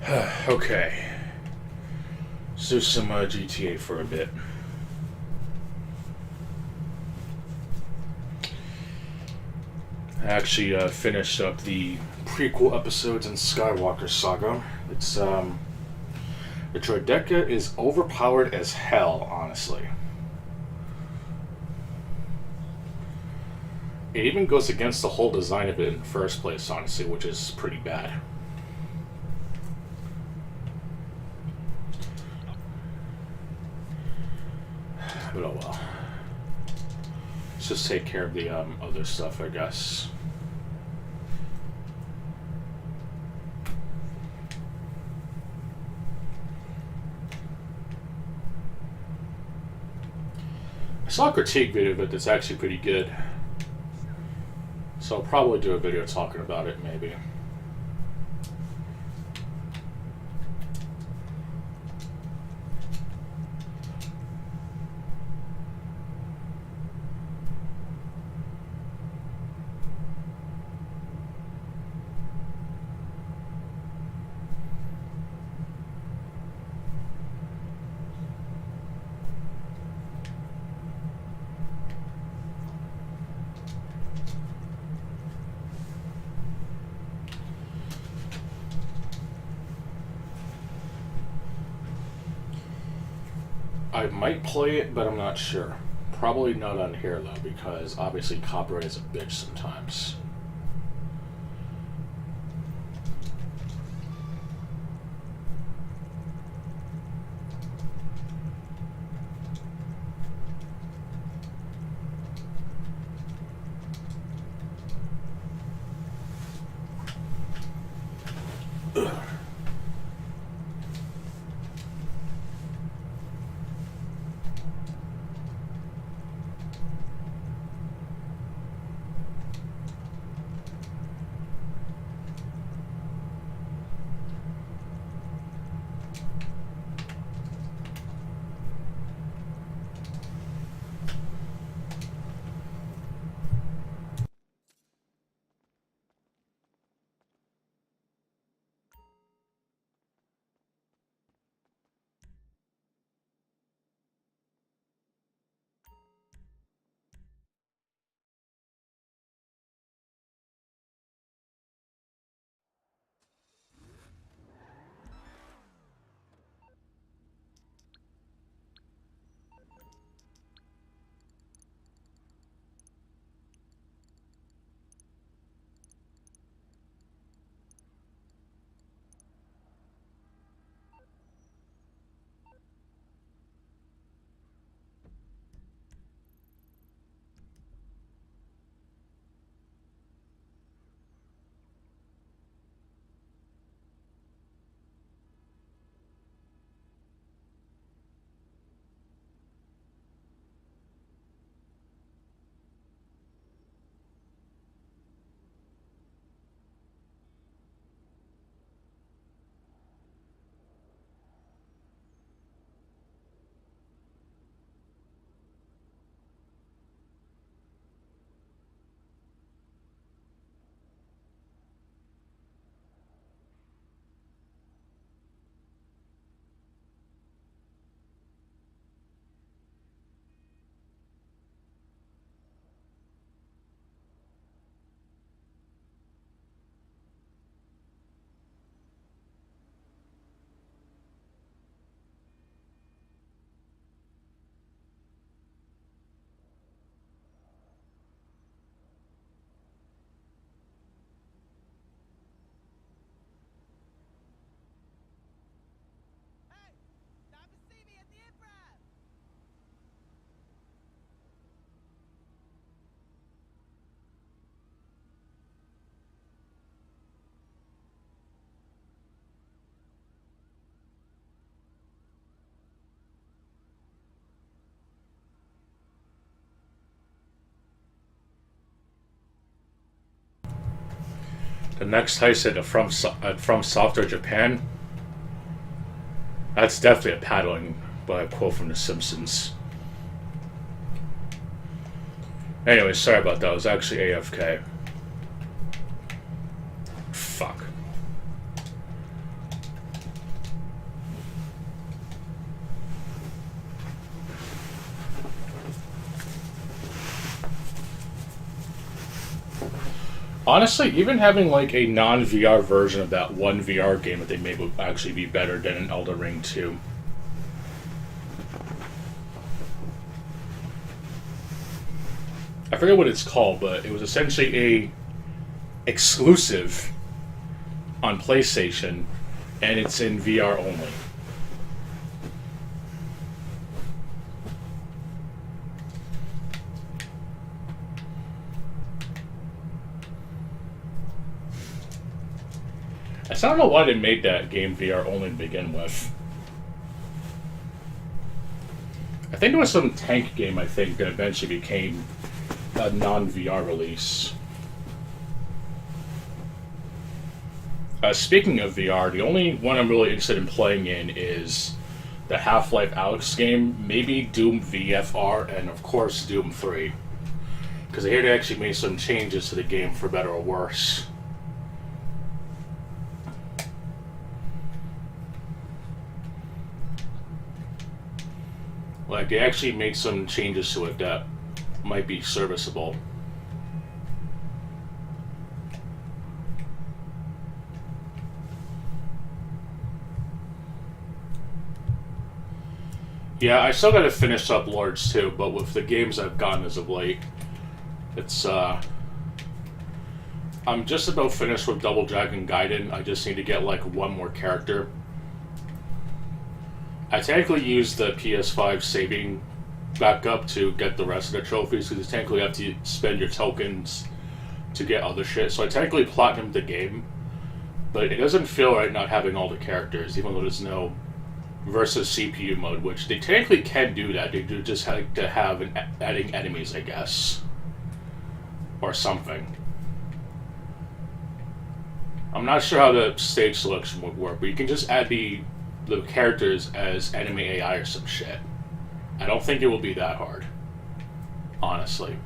Okay. Let's do some GTA for a bit. I actually finished up the prequel episodes in Skywalker Saga. The Droideka is overpowered as hell, honestly. It even goes against the whole design of it in the first place, honestly, which is pretty bad. But oh well. Let's just take care of the other stuff, I guess. I saw a critique video of it that's actually pretty good. So I'll probably do a video talking about it, maybe. I might play it, but I'm not sure. Probably not on here, though, because obviously copyright is a bitch sometimes. Ugh. The next heist at From Software Japan. That's definitely a paddling by a quote from The Simpsons. Anyway, sorry about that. I was actually AFK. Fuck. Honestly, even having like a non-VR version of that one VR game that they made would actually be better than an Elden Ring 2. I forget what it's called, but it was essentially a exclusive on PlayStation, and it's in VR only. I don't know why they made that game VR only to begin with. I think there was some tank game, I think, that eventually became a non-VR release. Speaking of VR, the only one I'm really interested in playing in is the Half-Life Alyx game, maybe Doom VFR, and of course Doom 3. Because I hear they actually made some changes to the game for better or worse. Like, they actually made some changes to it that might be serviceable. Yeah, I still gotta finish up Lords too, but with the games I've gotten as of late, it's, I'm just about finished with Double Dragon Gaiden. I just need to get, like, one more character. I technically used the PS5 saving backup to get the rest of the trophies, because you technically have to spend your tokens to get other shit. So I technically platinumed the game, but it doesn't feel right not having all the characters, even though there's no versus CPU mode, which they technically can do that. They do just have to have adding enemies, I guess. Or something. I'm not sure how the stage selection would work, but you can just add the characters as enemy AI or some shit. I don't think it will be that hard. Honestly.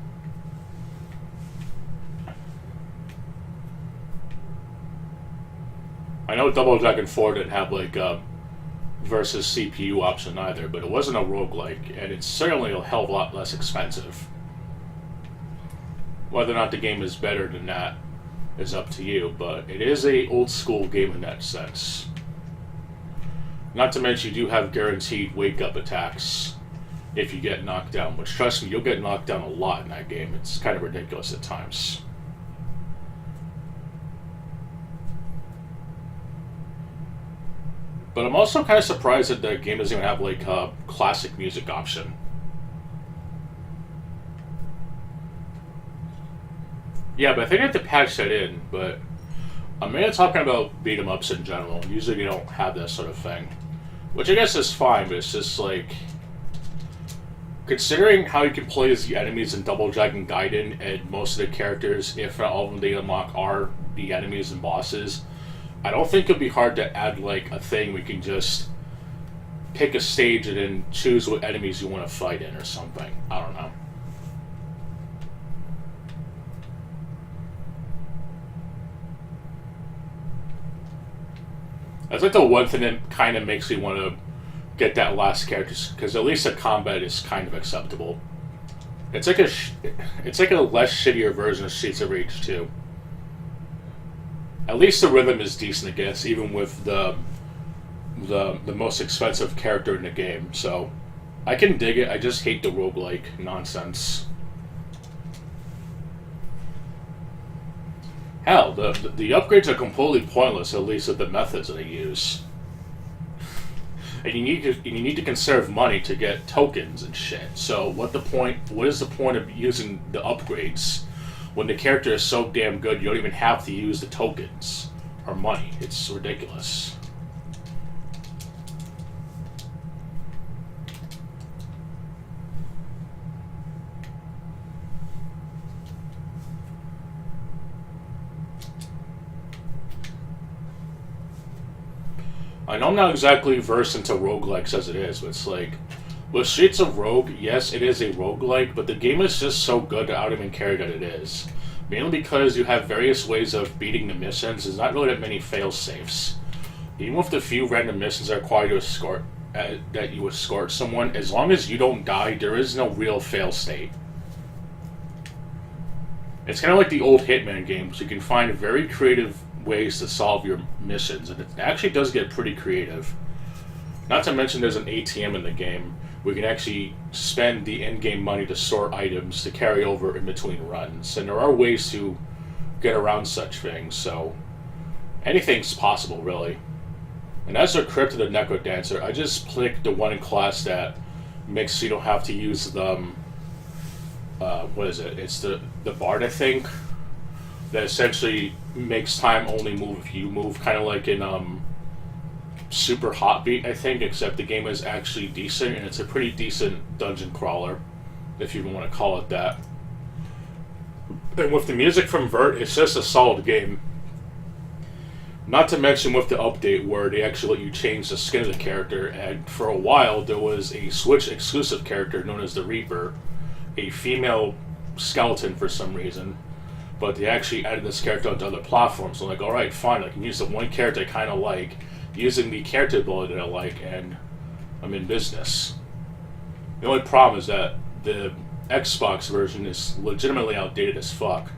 I know Double Dragon 4 didn't have like a versus CPU option either, but it wasn't a roguelike, and it's certainly a hell of a lot less expensive. Whether or not the game is better than that is up to you, but it is a old school game in that sense. Not to mention you do have guaranteed wake-up attacks if you get knocked down, which, trust me, you'll get knocked down a lot in that game. It's kind of ridiculous at times. But I'm also kind of surprised that the game doesn't even have, like, a classic music option. Yeah, but I think I have to patch that in, but I'm mainly talking about beat-em-ups in general. Usually you don't have that sort of thing. Which I guess is fine, but it's just like, considering how you can play as the enemies in Double Dragon Gaiden, and most of the characters, if not all of them they unlock, are the enemies and bosses, I don't think it'd be hard to add like a thing we can just pick a stage and then choose what enemies you want to fight in or something. I don't know. That's like the one thing that kind of makes me want to get that last character, because at least the combat is kind of acceptable. It's like a less shittier version of Streets of Rage 2. At least the rhythm is decent, I guess, even with the most expensive character in the game. So I can dig it. I just hate the roguelike nonsense. Hell, the upgrades are completely pointless, at least with the methods that they use. And you need to conserve money to get tokens and shit. So what is the point of using the upgrades when the character is so damn good you don't even have to use the tokens or money? It's ridiculous. I know I'm not exactly versed into roguelikes as it is, but it's like, with Streets of Rogue, yes, it is a roguelike, but the game is just so good that I don't even care that it is. Mainly because you have various ways of beating the missions. There's not really that many fail-safes. Even with the few random missions that require you to escort someone, as long as you don't die, there is no real fail state. It's kind of like the old Hitman games. You can find very creative ways to solve your missions, and it actually does get pretty creative. Not to mention there's an ATM in the game. We can actually spend the in-game money to sort items to carry over in between runs, and there are ways to get around such things, so anything's possible, really. And as a Crypt of the Necro Dancer, I just picked the one class that makes so you don't have to use the, what is it? It's the Bard, I think, that essentially makes time only move if you move, kind of like in Super Hot Beat, I think, except the game is actually decent, and it's a pretty decent dungeon crawler, if you even want to call it that. And with the music from Vert, it's just a solid game. Not to mention with the update where they actually let you change the skin of the character, and for a while there was a Switch exclusive character known as the Reaper, a female skeleton for some reason, but they actually added this character onto other platforms. So I'm like, alright, fine, I can use the one character I kind of like, using the character ability that I like, and I'm in business. The only problem is that the Xbox version is legitimately outdated as fuck,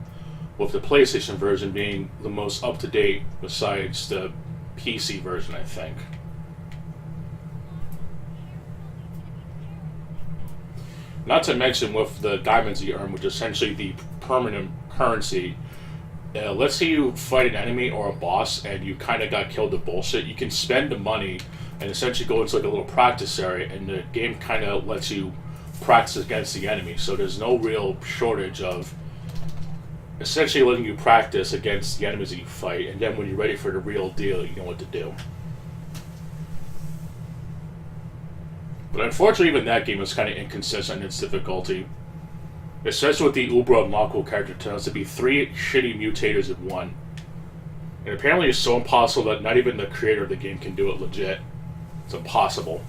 with the PlayStation version being the most up-to-date besides the PC version, I think. Not to mention with the diamonds you earn, which is essentially the permanent currency, let's say you fight an enemy or a boss and you kind of got killed with bullshit, you can spend the money and essentially go into like a little practice area, and the game kind of lets you practice against the enemy, so there's no real shortage of essentially letting you practice against the enemies that you fight, and then when you're ready for the real deal, you know what to do. But unfortunately, even that game is kind of inconsistent in its difficulty. Especially with the Ubra unlockable character turns to be 3 shitty mutators in one. And apparently it's so impossible that not even the creator of the game can do it legit. It's impossible.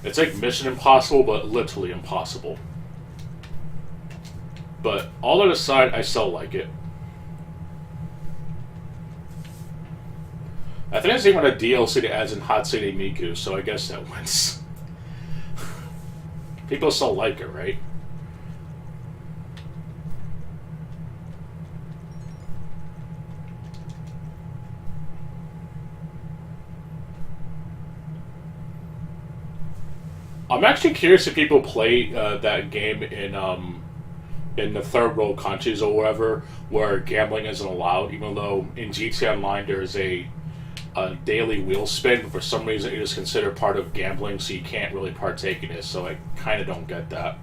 It's like Mission Impossible, but literally impossible. But all that aside, I still like it. I think there's even a DLC that adds in Hatsune Miku, so I guess that wins. People still like it, right? I'm actually curious if people play that game in the third world countries or wherever where gambling isn't allowed, even though in GTA Online there's a daily wheel spin, but for some reason it is considered part of gambling, so you can't really partake in it, so I kind of don't get that.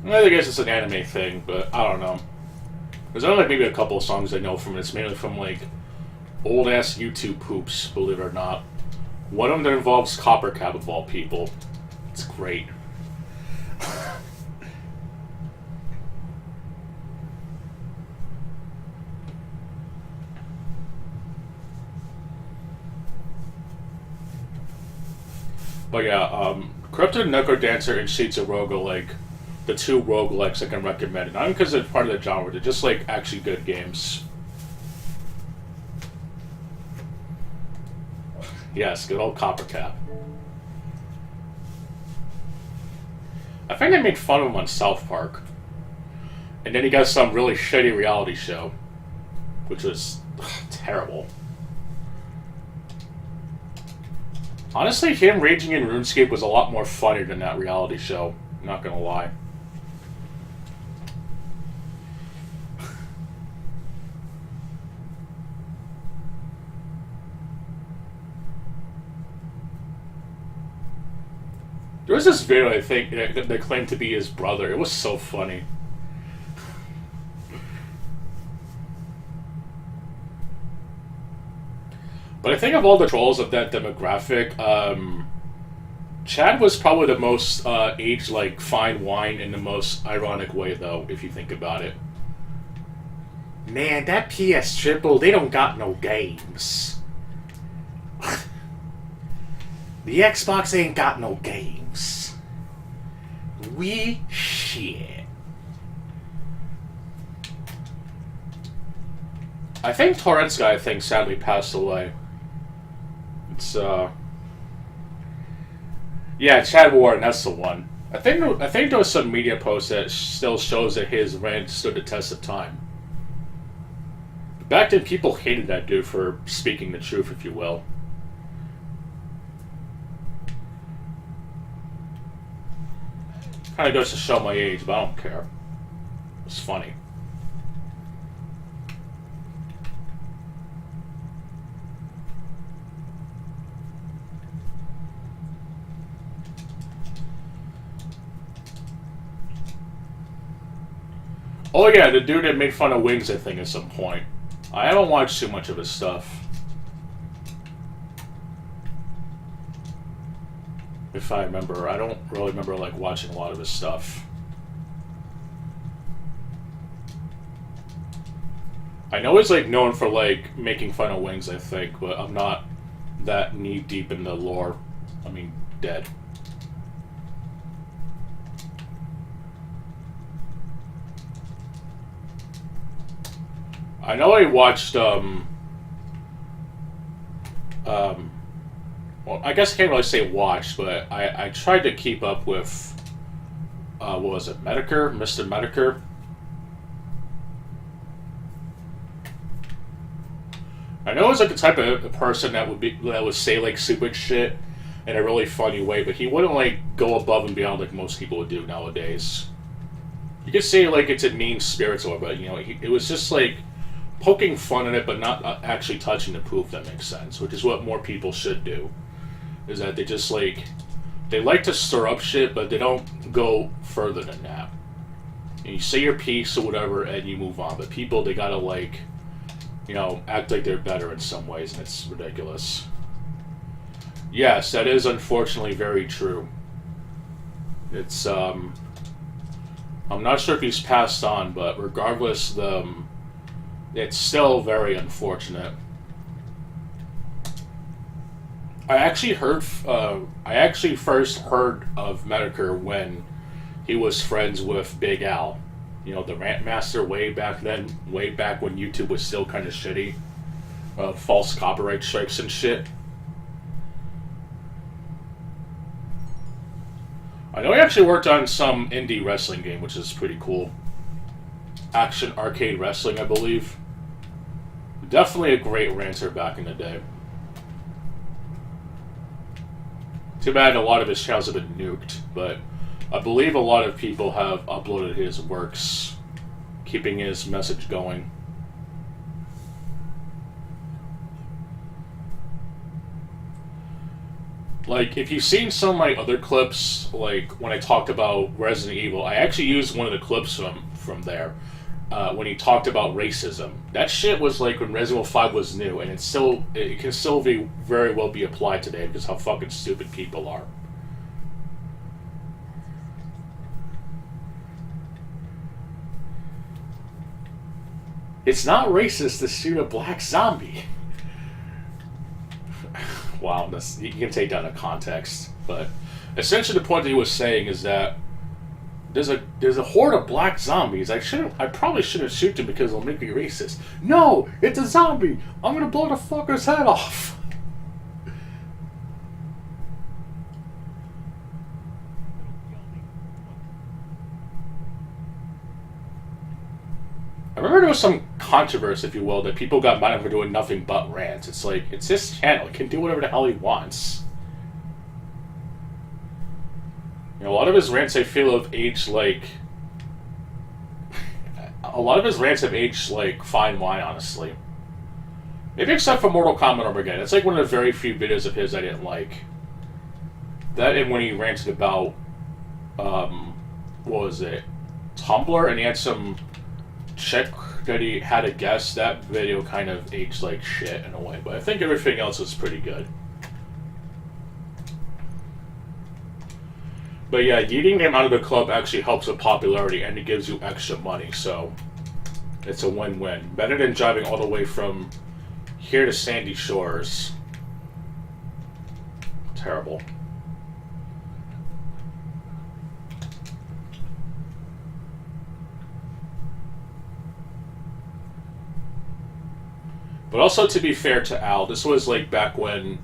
I guess it's an anime thing, but I don't know. There's only like maybe a couple of songs I know from it. It's mainly from like old-ass YouTube poops, believe it or not. One of them that involves Copper Cap of all people. It's great. But yeah, Crypt of the Necro Dancer and Shades of Roguelike, the 2 roguelikes I can recommend. Not because they're part of the genre, they're just like actually good games. Yes, good old Copper Cap. I think they made fun of him on South Park. And then he got some really shitty reality show, which was terrible. Honestly, him raging in RuneScape was a lot more funny than that reality show. I'm not gonna lie. There was this video, I think, that claimed to be his brother. It was so funny. But I think of all the trolls of that demographic, Chad was probably the most aged like fine wine in the most ironic way, though, if you think about it. Man, that PS Triple, they don't got no games. The Xbox ain't got no games. We shit. I think Torrent's guy, sadly passed away. It's, Yeah, Chad Warren, that's the one. I think there was some media post that still shows that his rant stood the test of time. Back then, people hated that dude for speaking the truth, if you will. Kind of goes to show my age, but I don't care. It's funny. Oh yeah, the dude that made fun of Wings, I think, at some point. I haven't watched too much of his stuff. If I remember, I don't really remember like watching a lot of his stuff. I know he's like known for like making fun of Wings, I think, but I'm not that knee deep in the lore. I mean, dead. I know I watched, well, I guess I can't really say watched, but I tried to keep up with, what was it, Medicare? Mr. Medicare? I know he's like the type of person that would say like stupid shit in a really funny way, but he wouldn't like go above and beyond like most people would do nowadays. You could say like it's a mean spiritual, but you know, it was just like poking fun at it, but not actually touching the proof. That makes sense, which is what more people should do. Is that they just like they like to stir up shit, but they don't go further than that. And you say your piece or whatever, and you move on. But people, they gotta like, you know, act like they're better in some ways, and it's ridiculous. Yes, that is unfortunately very true. It's I'm not sure if he's passed on, but regardless, it's still very unfortunate. I actually first heard of Medicare when he was friends with Big Al. You know, the Rant Master way back then, way back when YouTube was still kind of shitty. False copyright strikes and shit. I know he actually worked on some indie wrestling game, which is pretty cool. Action Arcade Wrestling, I believe. Definitely a great ranter back in the day. Too bad a lot of his channels have been nuked, but I believe a lot of people have uploaded his works, keeping his message going. Like, if you've seen some of my other clips, like when I talked about Resident Evil, I actually used one of the clips from there. When he talked about racism. That shit was like when Resident Evil 5 was new, and it can still very well be applied today because how fucking stupid people are. It's not racist to shoot a black zombie. Wow, you can take that out of context, but essentially the point that he was saying is that there's a horde of black zombies. I probably shouldn't shoot them because it'll make me racist. No, it's a zombie. I'm gonna blow the fucker's head off. I remember there was some controversy, if you will, that people got mad at him for doing nothing but rants. It's like, it's his channel. He can do whatever the hell he wants. You know, a lot of his rants, I feel, have aged like... a lot of his rants have aged like fine wine, honestly. Maybe except for Mortal Kombat Armageddon. It's like one of the very few videos of his I didn't like. That and when he ranted about... what was it? Tumblr, and he had some chick that he had a guess. That video kind of aged like shit in a way, but I think everything else was pretty good. But yeah, yeeting him out of the club actually helps with popularity, and it gives you extra money, so it's a win-win. Better than driving all the way from here to Sandy Shores. Terrible. But also, to be fair to Al, this was like back when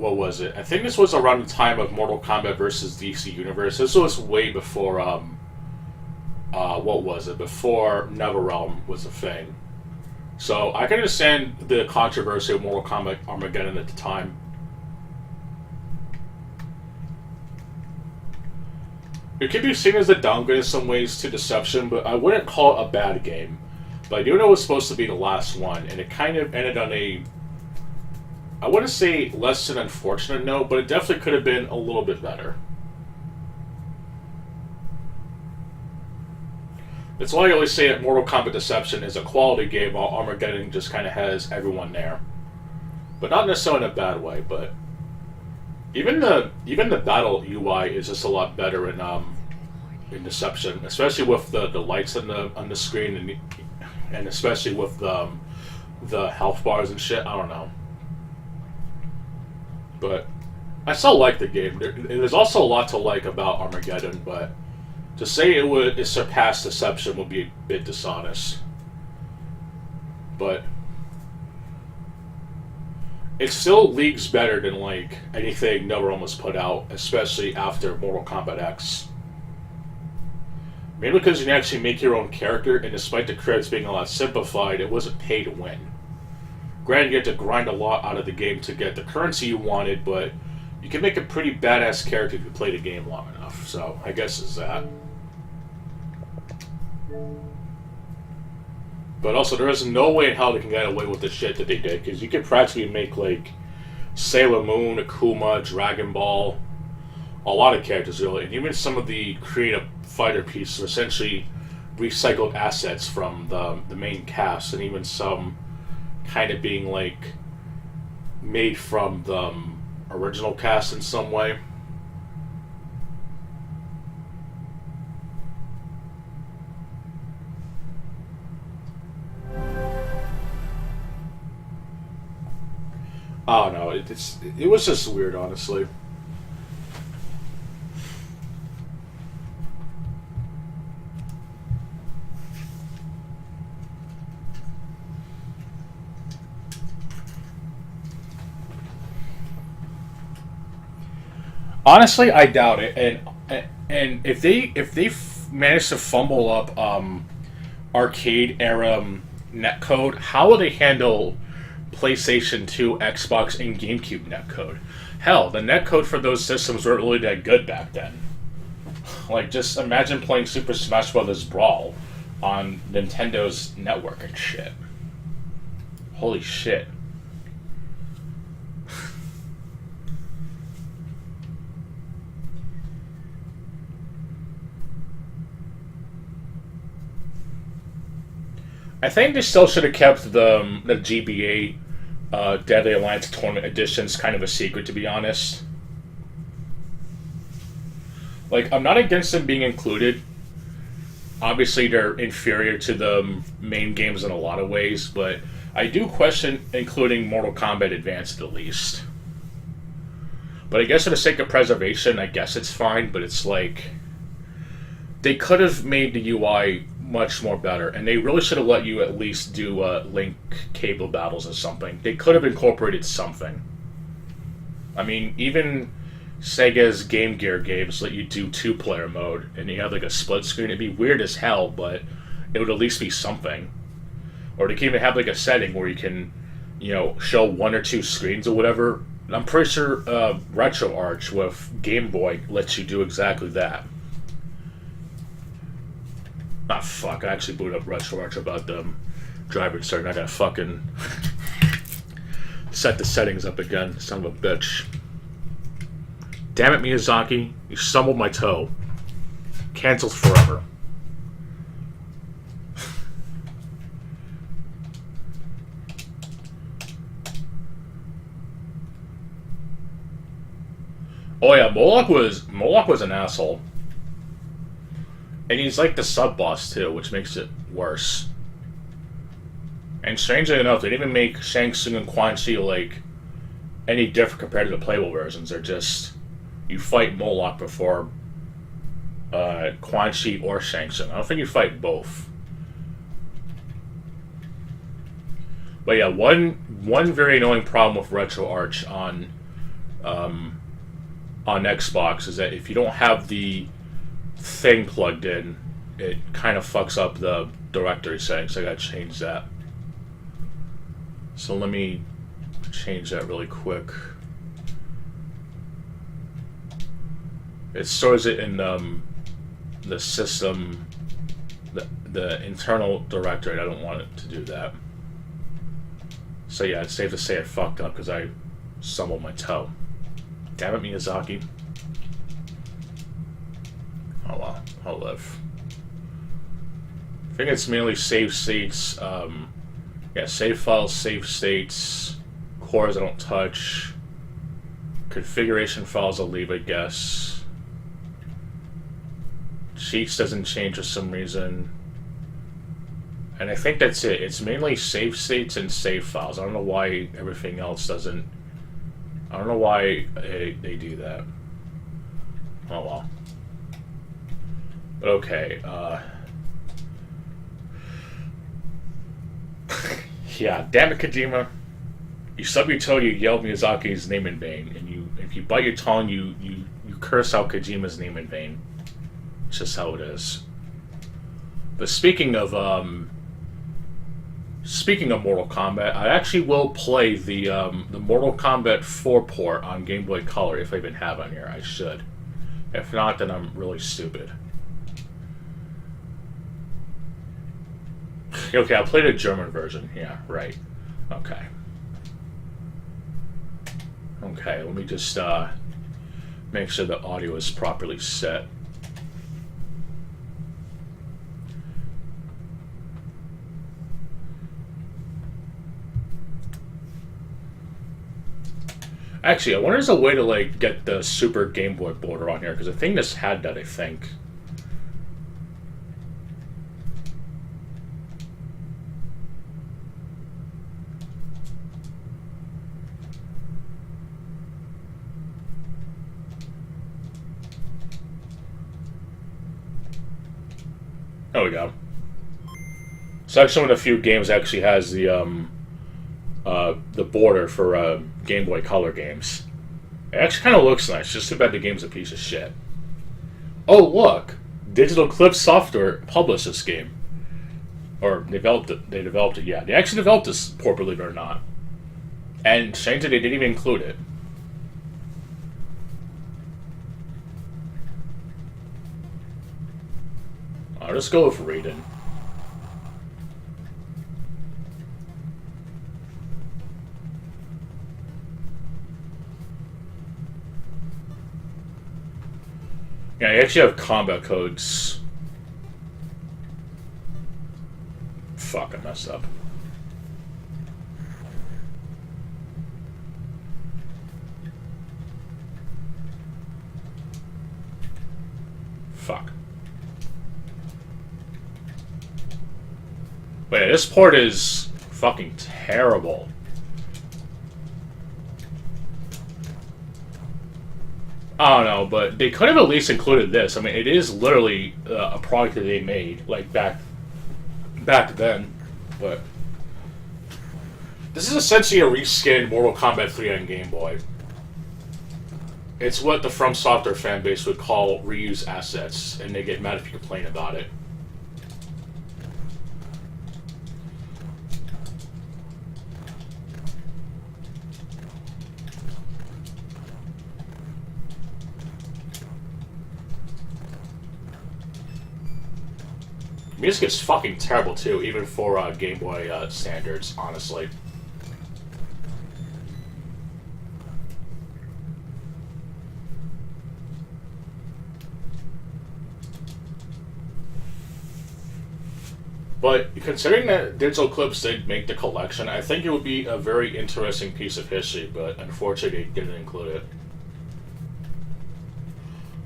what was it? I think this was around the time of Mortal Kombat versus DC Universe. This was way before what was it? Before NetherRealm was a thing. So I can understand the controversy of Mortal Kombat Armageddon at the time. It could be seen as a downgrade in some ways to Deception, but I wouldn't call it a bad game. But I do know it was supposed to be the last one, and it kind of ended on a, I wouldn't say less than unfortunate note, but it definitely could have been a little bit better. That's why I always say that Mortal Kombat Deception is a quality game, while Armageddon just kind of has everyone there. But not necessarily in a bad way, but even the battle UI is just a lot better in Deception, especially with the lights on the screen and especially with the health bars and shit. I don't know, but I still like the game. There's also a lot to like about Armageddon, but to say it surpass Deception would be a bit dishonest. But it still leagues better than like anything NetherRealm was put out, especially after Mortal Kombat X. Mainly because you can actually make your own character, and despite the credits being a lot simplified, it wasn't pay to win. Granted, you had to grind a lot out of the game to get the currency you wanted, but you can make a pretty badass character if you play the game long enough, so I guess it's that. But also, there is no way in hell they can get away with the shit that they did, because you could practically make, like, Sailor Moon, Akuma, Dragon Ball, a lot of characters, really, and even some of the creative fighter pieces are essentially recycled assets from the main cast, and even some kind of being, like, made from the original cast in some way. I don't know. It was just weird, honestly. Honestly, I doubt it. And if they manage to fumble up arcade era netcode, how will they handle PlayStation 2, Xbox, and GameCube netcode? Hell, the netcode for those systems weren't really that good back then. Like, just imagine playing Super Smash Bros. Brawl on Nintendo's network and shit. Holy shit. I think they still should have kept the GBA Deadly Alliance Tournament Editions kind of a secret, to be honest. Like, I'm not against them being included. Obviously, they're inferior to the main games in a lot of ways, but I do question including Mortal Kombat Advanced at least. But I guess for the sake of preservation, I guess it's fine, but it's like, they could have made the UI much more better, and they really should have let you at least do Link cable battles or something. They could have incorporated something. I mean, even Sega's Game Gear games let you do two-player mode, and you have like a split screen. It'd be weird as hell, but it would at least be something. Or they can even have like a setting where you can, you know, show one or two screens or whatever. I'm pretty sure RetroArch with Game Boy lets you do exactly that. Ah, fuck, I actually booted up RetroArch about the driver starting. I gotta fucking set the settings up again, son of a bitch. Damn it, Miyazaki, you stumbled my toe. Cancelled forever. Oh yeah, Moloch was an asshole. And he's like the sub-boss too, which makes it worse. And strangely enough, they didn't even make Shang Tsung and Quan Chi like any different compared to the playable versions. They're just, you fight Moloch before Quan Chi or Shang Tsung. I don't think you fight both. But yeah, one very annoying problem with RetroArch on on Xbox is that if you don't have the thing plugged in, it kind of fucks up the directory settings. I gotta change that. So let me change that really quick. It stores it in the system, the internal directory. I don't want it to do that. So yeah, it's safe to say it fucked up because I stumbled my toe. Damn it, Miyazaki. Oh well, I'll live. I think it's mainly save states. Yeah, save files, save states, cores I don't touch, configuration files I'll leave, I guess. Cheats doesn't change for some reason. And I think that's it. It's mainly save states and save files. I don't know why everything else doesn't. I don't know why they do that. Oh well. Okay, yeah, damn it, Kojima. You stub your toe, you yell Miyazaki's name in vain, and if you bite your tongue, you curse out Kojima's name in vain. It's just how it is. But speaking of Mortal Kombat, I actually will play the Mortal Kombat 4 port on Game Boy Color if I even have on here. I should. If not, then I'm really stupid. Okay, I'll play the German version. Yeah, right. Okay. Okay, let me just make sure the audio is properly set. Actually, I wonder if there's a way to like get the Super Game Boy border on here, because I think this had that, I think. There we go. So actually one of the few games actually has the border for Game Boy Color games. It actually kind of looks nice, just too bad the game's a piece of shit. Oh look! Digital Clip Software published this game. Or developed it, yeah. They actually developed this port, believe it or not. And strange that they didn't even include it. I'll just go with Raiden. Yeah, I actually have combat codes. Fuck, I messed up. Fuck. Wait, this port is fucking terrible. I don't know, but they could have at least included this. I mean, it is literally a product that they made, like, back then. But this is essentially a reskinned Mortal Kombat 3 on Game Boy. It's what the From Software fan base would call reuse assets, and they get mad if you complain about it. Music is fucking terrible too, even for Game Boy standards, honestly. But considering that Digital Clips did make the collection, I think it would be a very interesting piece of history, but unfortunately they didn't include it.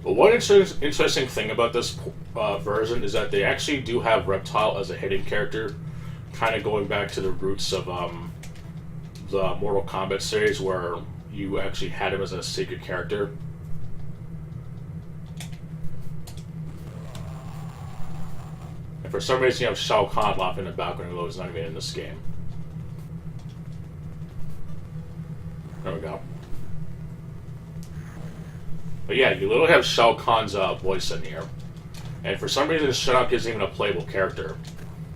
But one interesting thing about this version is that they actually do have Reptile as a hidden character, kind of going back to the roots of the Mortal Kombat series, where you actually had him as a secret character. And for some reason you have Shao Kahn laughing in the background, although he's not even in this game. There we go. But yeah, you literally have Shao Kahn's voice in here. And for some reason, Shinnok isn't even a playable character.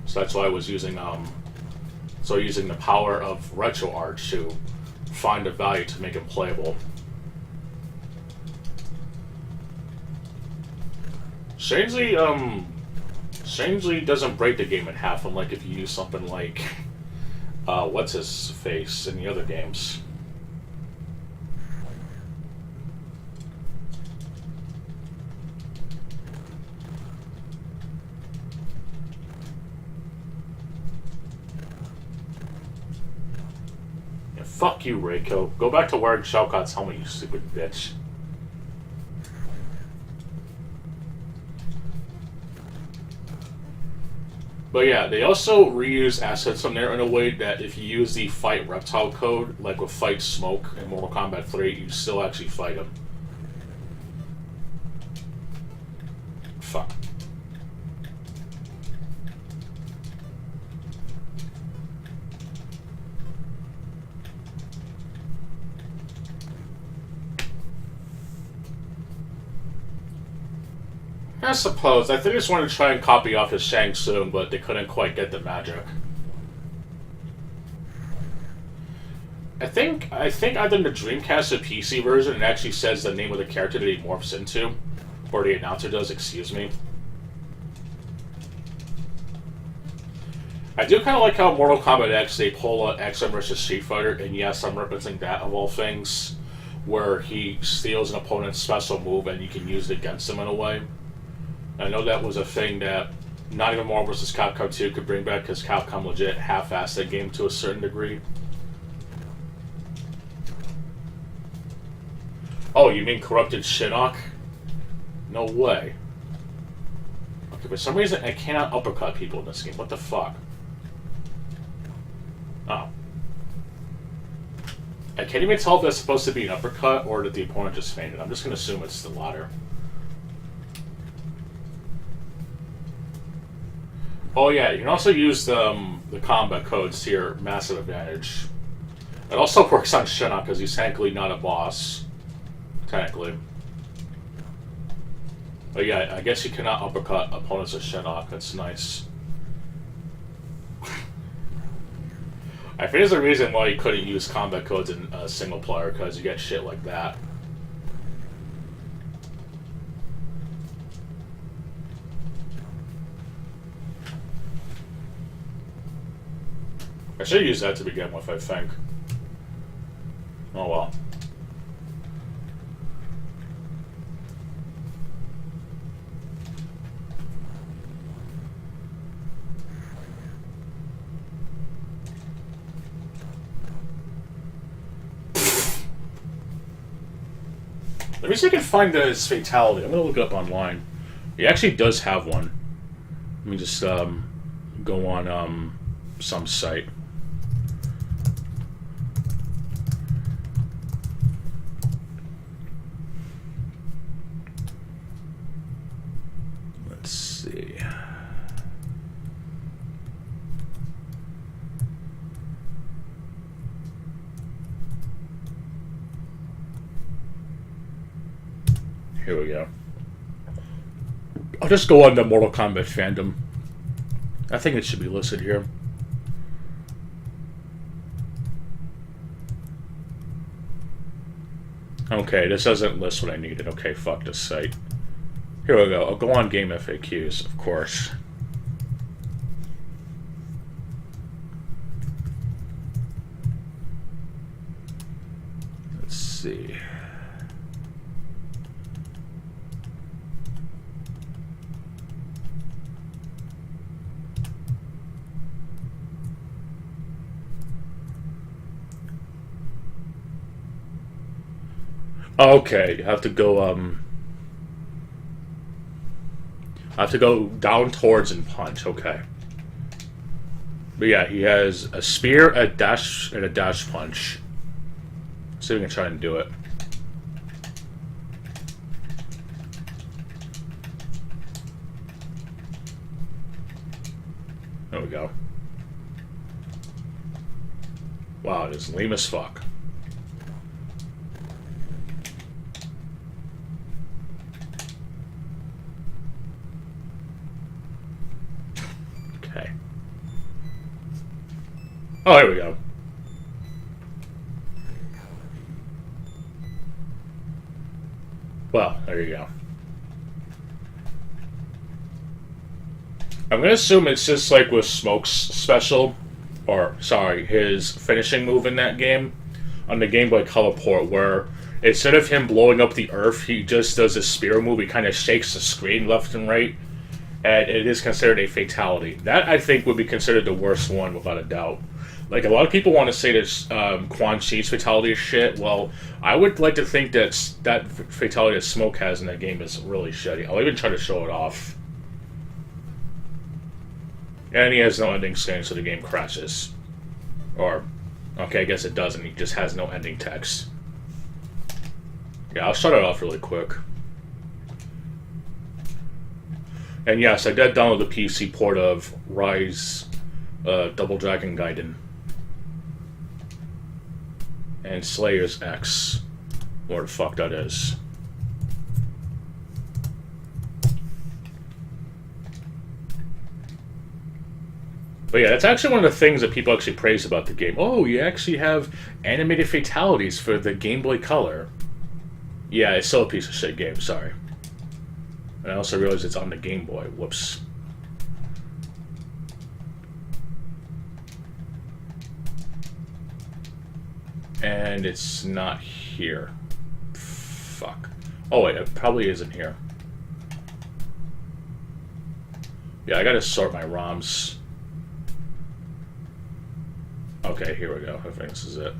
So that's why I was using using the power of retro art to find a value to make him playable. Strangely doesn't break the game in half, unlike if you use something like what's his face in the other games. Yeah, fuck you, Reiko. Go back to wearing Shao Kahn's helmet, you stupid bitch. But yeah, they also reuse assets from there in a way that if you use the Fight Reptile code, like with Fight Smoke in Mortal Kombat 3, you still actually fight him. Fuck. I suppose. I think they just wanted to try and copy off his Shang Tsung, but they couldn't quite get the magic. I think either in the Dreamcast or PC version, it actually says the name of the character that he morphs into. Or the announcer does, excuse me. I do kind of like how Mortal Kombat X, they pull X-Men vs. Street Fighter, and yes, I'm referencing that of all things, where he steals an opponent's special move and you can use it against him in a way. I know that was a thing that not even Marvel vs. Capcom 2 could bring back, because Capcom legit half-assed that game to a certain degree. Oh, you mean corrupted Shinnok? No way. Okay, for some reason I cannot uppercut people in this game. What the fuck? Oh. I can't even tell if that's supposed to be an uppercut or that the opponent just fainted. I'm just going to assume it's the latter. Oh yeah, you can also use the combat codes to your massive advantage. It also works on Shinnok because he's technically not a boss. Technically. But yeah, I guess you cannot uppercut opponents of Shinnok. That's nice. I think there's a reason why you couldn't use combat codes in single player, because you get shit like that. I should use that to begin with, I think. Oh well. Let me see if I can find his fatality. I'm gonna look it up online. He actually does have one. Let me just go on some site. Let's see. Here we go. I'll just go on the Mortal Kombat fandom. I think it should be listed here. Okay, this doesn't list what I needed. Okay, fuck this site. Here we go. I'll go on Game FAQs, of course. Let's see. Okay, you have to go, I have to go down towards and punch, okay. But yeah, he has a spear, a dash, and a dash punch. Let's see if we can try and do it. There we go. Wow, it is lame as fuck. Oh, here we go. Well, there you go. I'm gonna assume it's just like with Smoke's special, or sorry, his finishing move in that game on the Game Boy Color port, where instead of him blowing up the Earth, he just does a spear move. He kind of shakes the screen left and right, and it is considered a fatality. That, I think, would be considered the worst one, without a doubt. Like, a lot of people want to say that Quan Chi's fatality is shit. Well, I would like to think that that fatality that Smoke has in that game is really shitty. I'll even try to show it off. And he has no ending screen, so the game crashes. Or, okay, I guess it doesn't. He just has no ending text. Yeah, I'll shut it off really quick. And yes, I did download the PC port of Rise Double Dragon Gaiden. And Slayer's X. Where the fuck that is. But yeah, that's actually one of the things that people actually praise about the game. Oh, you actually have animated fatalities for the Game Boy Color. Yeah, it's still a piece of shit game, sorry. And I also realized it's on the Game Boy. Whoops. And it's not here. Fuck. Oh wait, it probably isn't here. Yeah, I gotta sort my ROMs. Okay, here we go. I think this is it.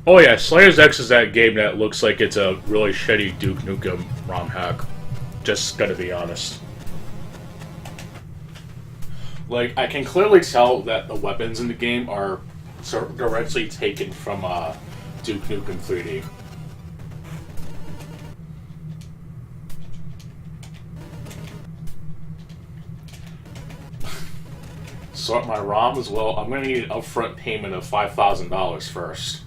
Oh yeah, Slayer's X is that game that looks like it's a really shitty Duke Nukem ROM hack. Just gotta be honest. Like, I can clearly tell that the weapons in the game are directly taken from Duke Nukem 3D. Sort my ROM as well. I'm gonna need an upfront payment of $5,000 first.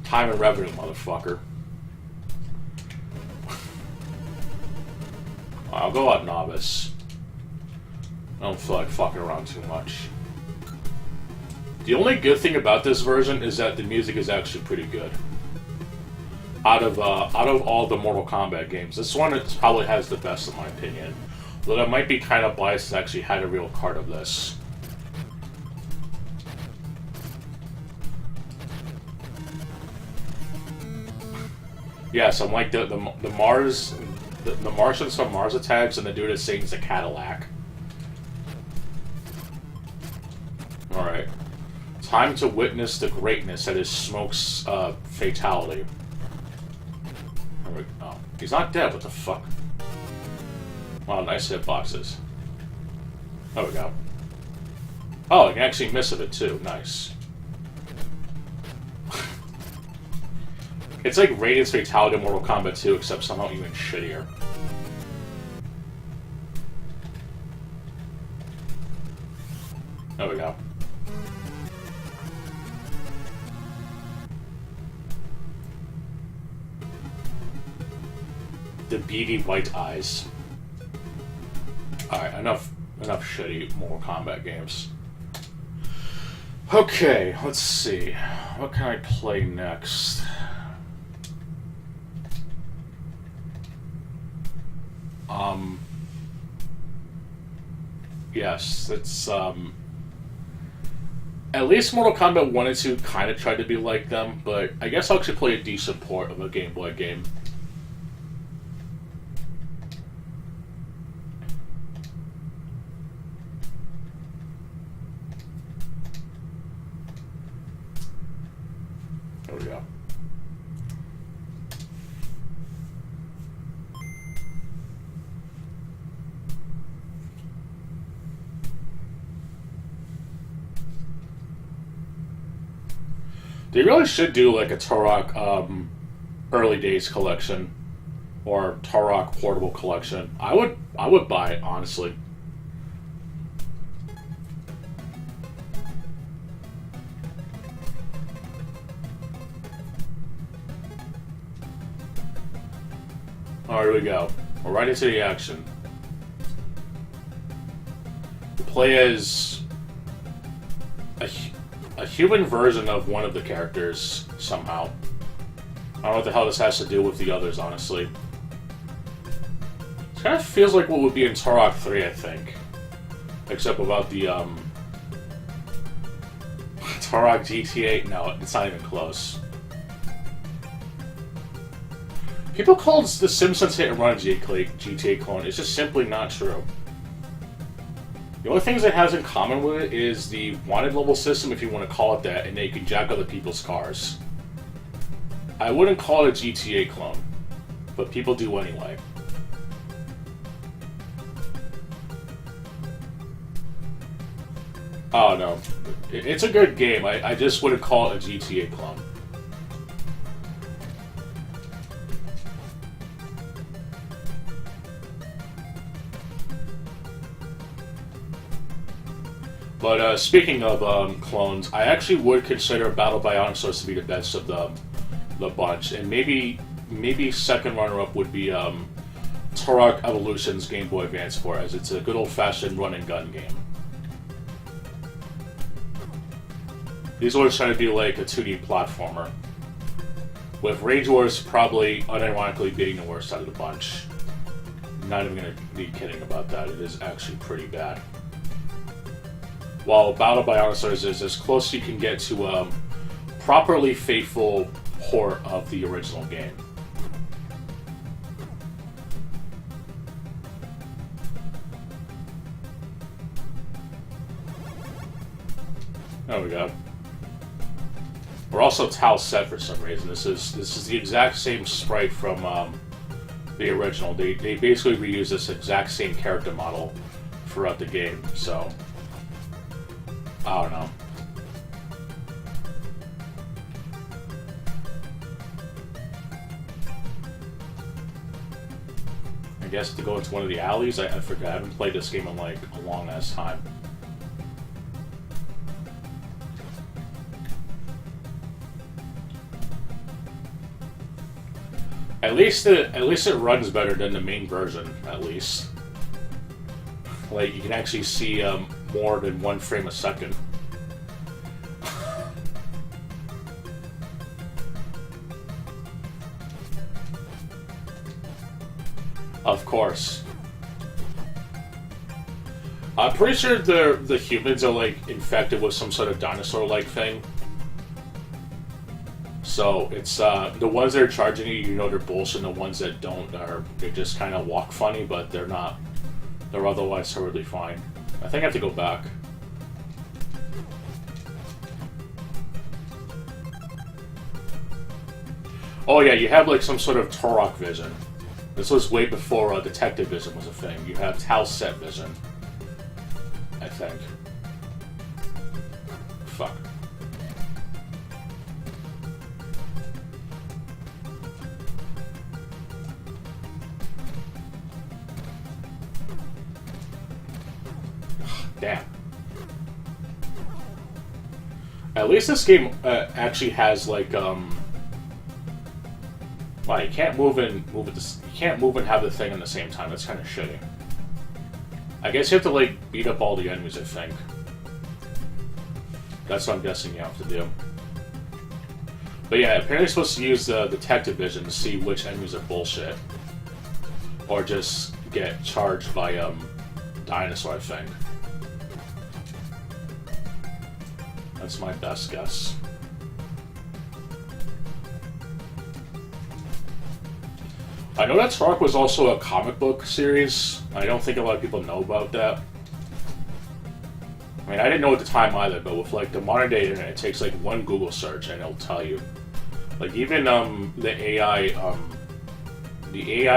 Time and revenue, motherfucker. I'll go out novice. I don't feel like fucking around too much. The only good thing about this version is that the music is actually pretty good. Out of all the Mortal Kombat games, this one probably has the best in my opinion. Though I might be kind of biased to actually had a real card of this. Yes, I'm like the Mars, the Martians from Mars Attacks, and the dude that sings the Cadillac. Alright. Time to witness the greatness that is Smoke's fatality. Oh, he's not dead, what the fuck? Wow, nice hitboxes. There we go. Oh, you can actually miss a bit too, nice. It's like Radiant's fatality in Mortal Kombat 2, except somehow even shittier. There we go. The beady white eyes. Alright, enough shitty Mortal Kombat games. Okay, let's see. What can I play next? Yes, it's, at least Mortal Kombat 1 and 2 kind of tried to be like them, but I guess I'll actually play a decent port of a Game Boy game. There we go. They really should do like a Turok early days collection or Turok portable collection. I would buy it, honestly. Alright, here we go. We're right into the action. You play as a human version of one of the characters, somehow. I don't know what the hell this has to do with the others, honestly. It kind of feels like what would be in Turok 3, I think. Except without the, Turok GTA? No, it's not even close. People call The Simpsons Hit and Run a GTA clone. It's just simply not true. The only things it has in common with it is the wanted level system, if you want to call it that, and that you can jack other people's cars. I wouldn't call it a GTA clone, but people do anyway. Oh no, it's a good game. I just wouldn't call it a GTA clone. But speaking of clones, I actually would consider Battle Bionosaurs to be the best of the bunch, and maybe second runner-up would be Turok Evolution's Game Boy Advance 4, as it's a good old-fashioned run-and-gun game. These ones trying to be like a 2D platformer, with Rage Wars probably unironically being the worst out of the bunch. Not even gonna be kidding about that. It is actually pretty bad. While Battle Bionosaurs is as close as you can get to a properly faithful port of the original game. There we go. We're also Tal set for some reason. This is the exact same sprite from the original. They basically reuse this exact same character model throughout the game, so I don't know. I guess to go into one of the alleys, I forgot. I haven't played this game in like a long ass time. At least it runs better than the main version, at least. Like, you can actually see more than 1 frame a second. Of course. I'm pretty sure the humans are, like, infected with some sort of dinosaur-like thing. So, it's, the ones that are charging you know they're bullshit, and the ones that don't they just kind of walk funny, but they're not. They're otherwise horribly fine. I think I have to go back. Oh yeah, you have like some sort of Turok vision. This was way before detective vision was a thing. You have Tal set vision, I think. Fuck. Damn. At least this game actually has like Well, you can't move and have the thing at the same time. That's kind of shitty. I guess you have to like beat up all the enemies. I think that's what I'm guessing you have to do. But yeah, apparently you're supposed to use the detective vision to see which enemies are bullshit, or just get charged by dinosaur. I think. That's my best guess. I know that Turok was also a comic book series. I don't think a lot of people know about that. I mean, I didn't know at the time either, but with like the modern day internet, it takes like one Google search and it'll tell you. Like even the AI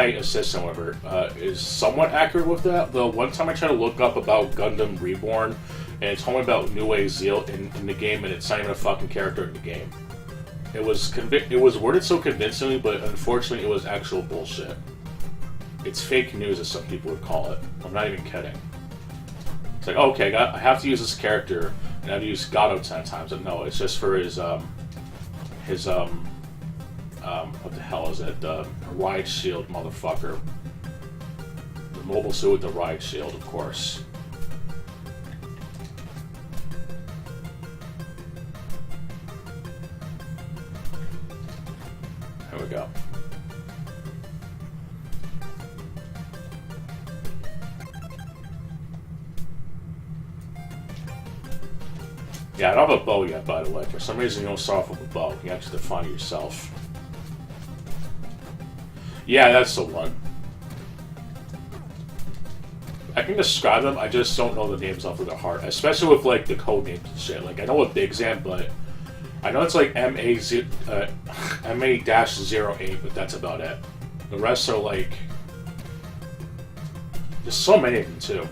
assistant, whatever, is somewhat accurate with that. The one time I tried to look up about Gundam Reborn, and it told me about New Zeal in the game, and it's not even a fucking character in the game. It was worded so convincingly, but unfortunately it was actual bullshit. It's fake news, as some people would call it. I'm not even kidding. It's like, okay, I have to use this character, and I have to use Gato 10 times. But no, it's just for his what the hell is it? The riot shield, motherfucker. The mobile suit with the riot shield, of course. There we go. Yeah, I don't have a bow yet, by the way. For some reason, you don't start off with a bow. You have to define it yourself. Yeah, that's the one. I can describe them, I just don't know the names off of their heart. Especially with, like, the code names and shit. Like, I know what Big Zam, but I know it's like MA-08, but that's about it. The rest are, like... There's so many of them, too.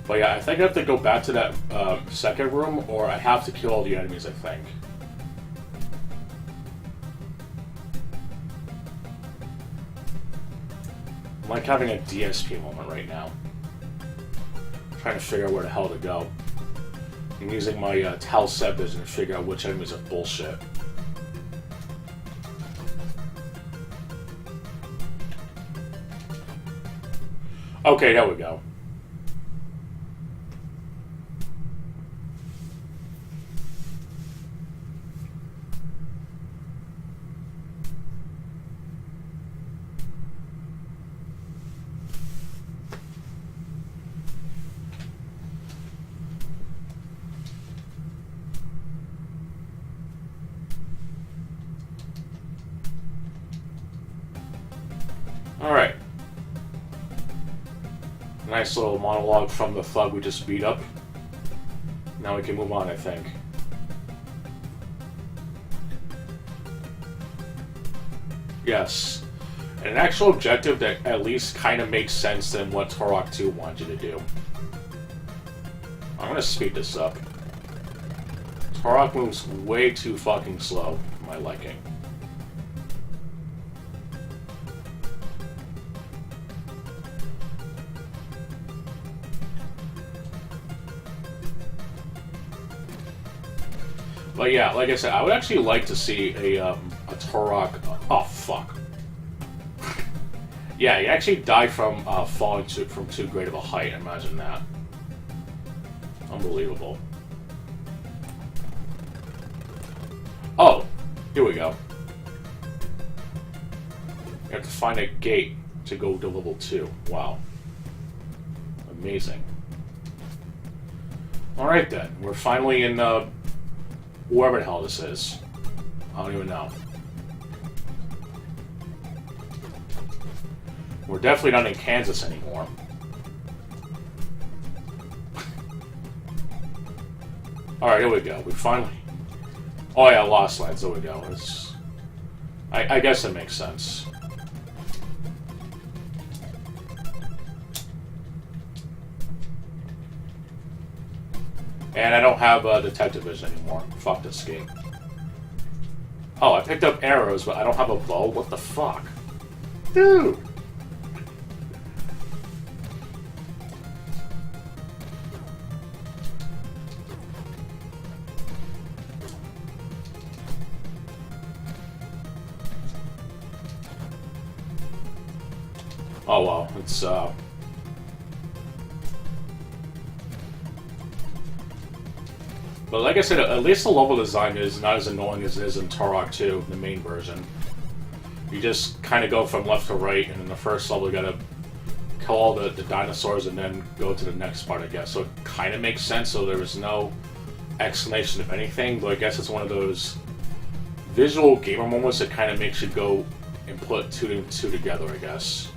But yeah, I think I have to go back to that second room, or I have to kill all the enemies, I think. I'm like having a DSP moment right now. I'm trying to figure out where the hell to go. I'm using my Tal Set vision to figure out which enemies are bullshit. Okay, there we go. Alright. Nice little monologue from the thug we just beat up. Now we can move on, I think. Yes. And an actual objective that at least kind of makes sense than what Turok 2 wanted you to do. I'm gonna speed this up. Turok moves way too fucking slow for my liking. But yeah, like I said, I would actually like to see a Turok... Oh, fuck. Yeah, he actually died from falling from too great of a height. Imagine that. Unbelievable. Oh, here we go. You have to find a gate to go to level 2. Wow. Amazing. Alright then, we're finally in... wherever the hell this is. I don't even know. We're definitely not in Kansas anymore. Alright, here we go. We finally... Oh yeah, Lost Lands. There we go. It's... I guess it makes sense. And I don't have detective vision anymore. Fuck this game. Oh, I picked up arrows, but I don't have a bow? What the fuck? Dude! Oh well, it's But like I said, at least the level design is not as annoying as it is in Turok 2, the main version. You just kind of go from left to right, and in the first level you gotta kill all the dinosaurs and then go to the next part, I guess. So it kind of makes sense, so there was no explanation of anything, but I guess it's one of those visual gamer moments that kind of makes you go and put two and two together, I guess.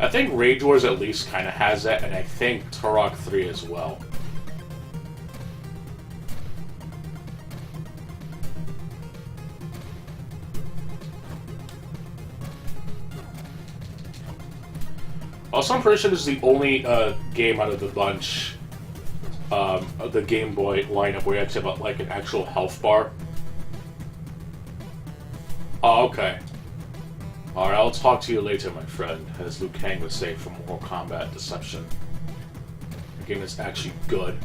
I think Rage Wars at least kind of has that, and I think Turok 3 as well. Also, I'm pretty sure this is the only game out of the bunch of the Game Boy lineup where you actually have like an actual health bar. Oh, okay. Alright, I'll talk to you later, my friend, as Liu Kang would say from Mortal Kombat Deception. The game is actually good.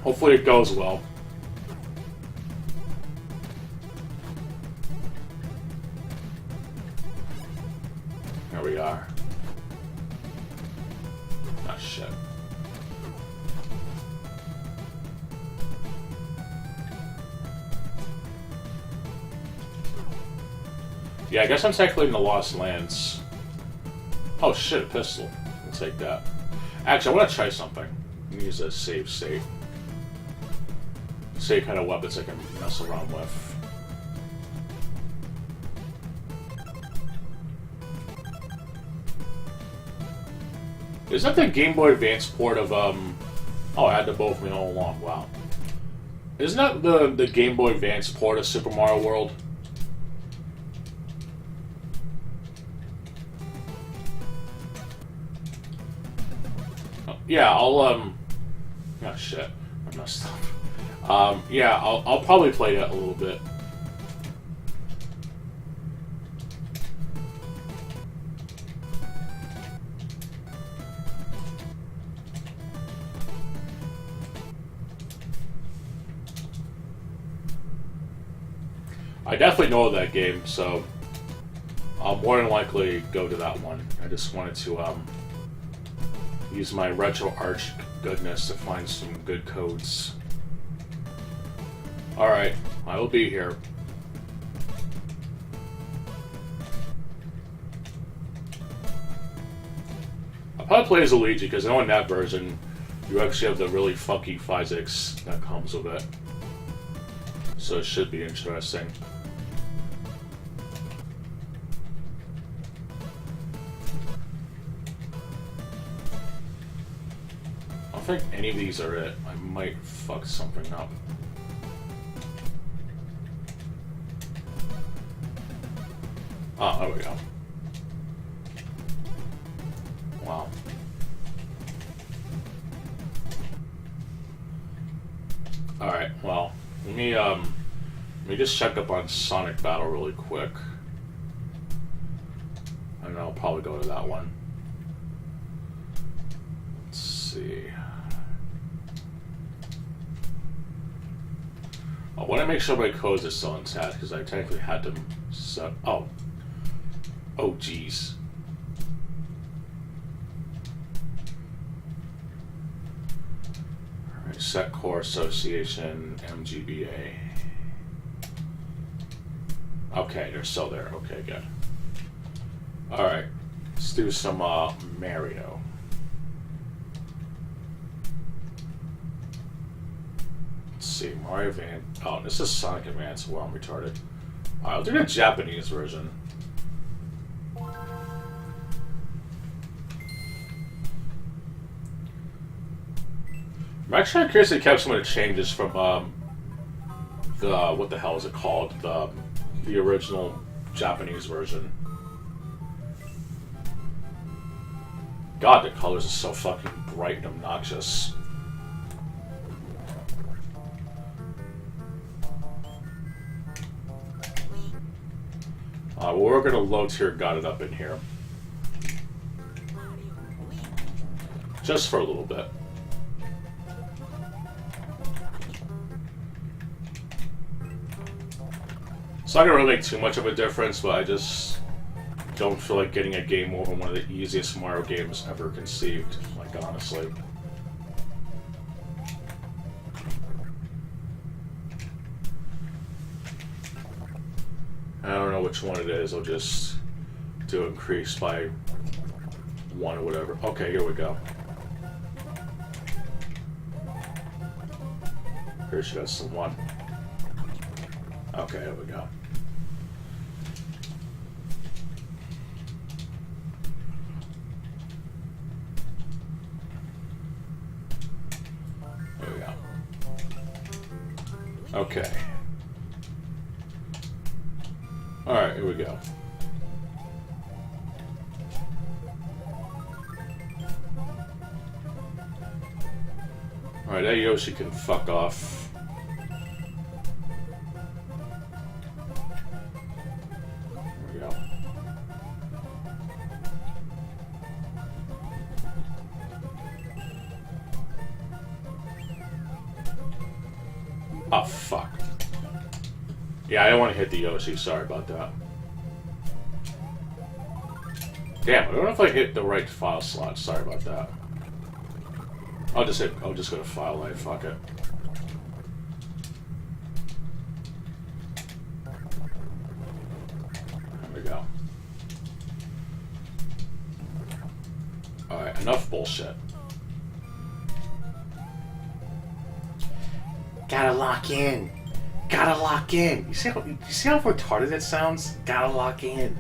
Hopefully it goes well. There we are. Ah, shit. Yeah, I guess I'm technically in the Lost Lands. Oh shit, a pistol. I'll take that. Actually, I want to try something. I'm gonna use a save state. See what kind of weapons I can mess around with. Is that the Game Boy Advance port of, Oh, I had to both of me all along, wow. Isn't that the Game Boy Advance port of Super Mario World? Yeah, I'll, oh shit, I messed up. Yeah, I'll probably play that a little bit. I definitely know that game, so I'll more than likely go to that one. I just wanted to, use my retro arch goodness to find some good codes. Alright, I will be here. I'll probably play as Luigi, because I know in that version, you actually have the really funky physics that comes with it. So it should be interesting. I don't think any of these are it. I might fuck something up. Oh, there we go. Wow. Alright, well, let me just check up on Sonic Battle really quick. And I'll probably go to that one. Let's see. I want to make sure my codes are still intact because I technically had them set. Oh, jeez. All right, set core association MGBA. Okay, they're still there. Okay, good. All right, let's do some Mario. Let's see, Mario Advance. Oh, this is Sonic Advance. Well, I'm retarded. I'll do the Japanese version. I'm actually curious if they kept some of the changes from the what the hell is it called? The original Japanese version. God, the colors are so fucking bright and obnoxious. We're gonna low tier got it up in here. Just for a little bit. It's not gonna really make too much of a difference, but I just don't feel like getting a game over one of the easiest Mario games ever conceived, like honestly. I don't know which one it is, I'll just do increase by 1 or whatever. Okay, here we go. Here she goes, some 1. Okay, here we go. There we go. Okay. Alright, here we go. Alright, that Yoshi can fuck off. Oh, fuck. Yeah, I don't want to hit the Yoshi. Sorry about that. Damn, I don't know if I hit the right file slot. Sorry about that. I'll just go to file light. Fuck it. There we go. Alright, enough bullshit. Gotta lock in. Gotta lock in. You see how retarded it sounds? Gotta lock in.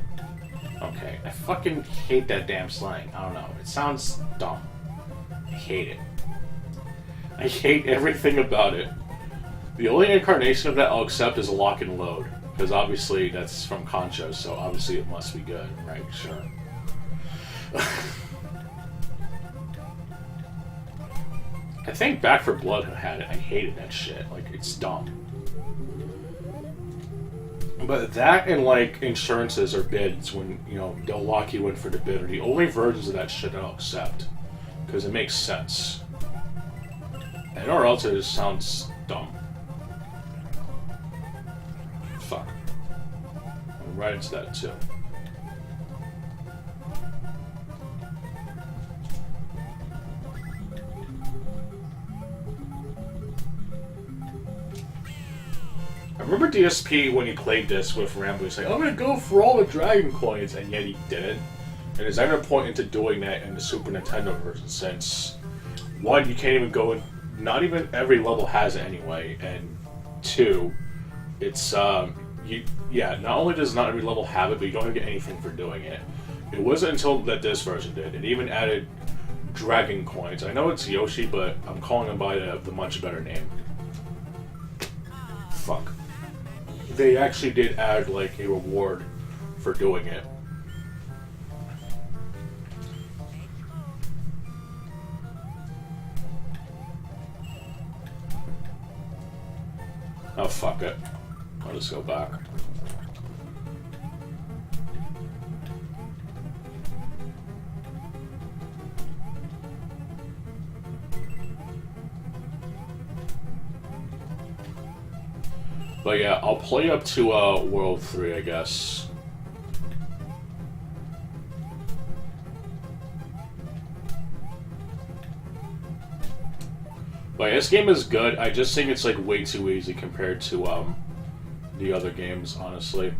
Okay, I fucking hate that damn slang. I don't know. It sounds dumb. I hate it. I hate everything about it. The only incarnation of that I'll accept is a lock and load. Because obviously that's from Concho, so obviously it must be good, right? Sure. I think Back 4 Blood had it. I hated that shit. Like, it's dumb. But that and, like, insurances or bids when, you know, they'll lock you in for the bid are the only versions of that shit I'll accept. Because it makes sense. And or else it just sounds dumb. Fuck. I'm right into that, too. I remember DSP when he played this with Rambo, he's like, I'm gonna go for all the Dragon Coins, and yet he didn't. And there's never a point into doing that in the Super Nintendo version, since one, you can't even go in, not even every level has it anyway, and two, it's, not only does not every level have it, but you don't even get anything for doing it. It wasn't until that this version did. It even added Dragon Coins. I know it's Yoshi, but I'm calling him by the much better name. Fuck. They actually did add, like, a reward for doing it. Oh, fuck it. I'll just go back. But yeah, I'll play up to World 3, I guess. But yeah, this game is good. I just think it's like way too easy compared to the other games, honestly.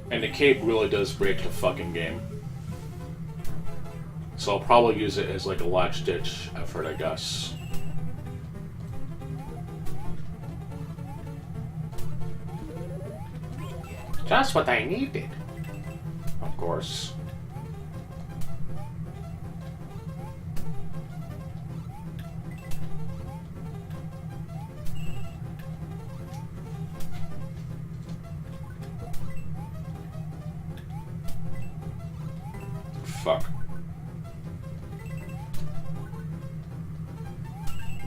And the cape really does break the fucking game. So I'll probably use it as like a latch-ditch effort, I guess. Just what I needed. Of course. Fuck.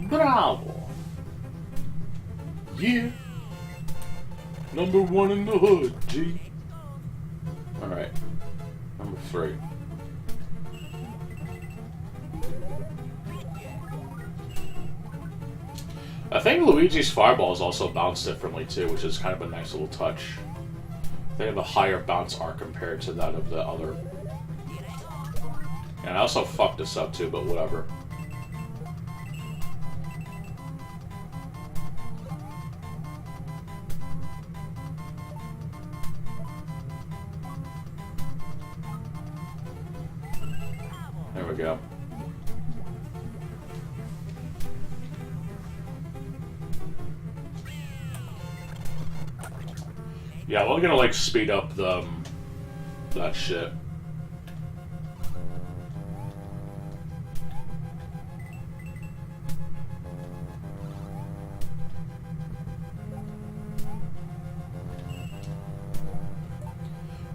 Bravo! Yeah! Number one in the hood, G. Alright. Number 3. I think Luigi's Fireballs also bounce differently too, which is kind of a nice little touch. They have a higher bounce arc compared to that of the other. And I also fucked this up too, but whatever. There we go. Yeah, we're gonna like speed up the that shit.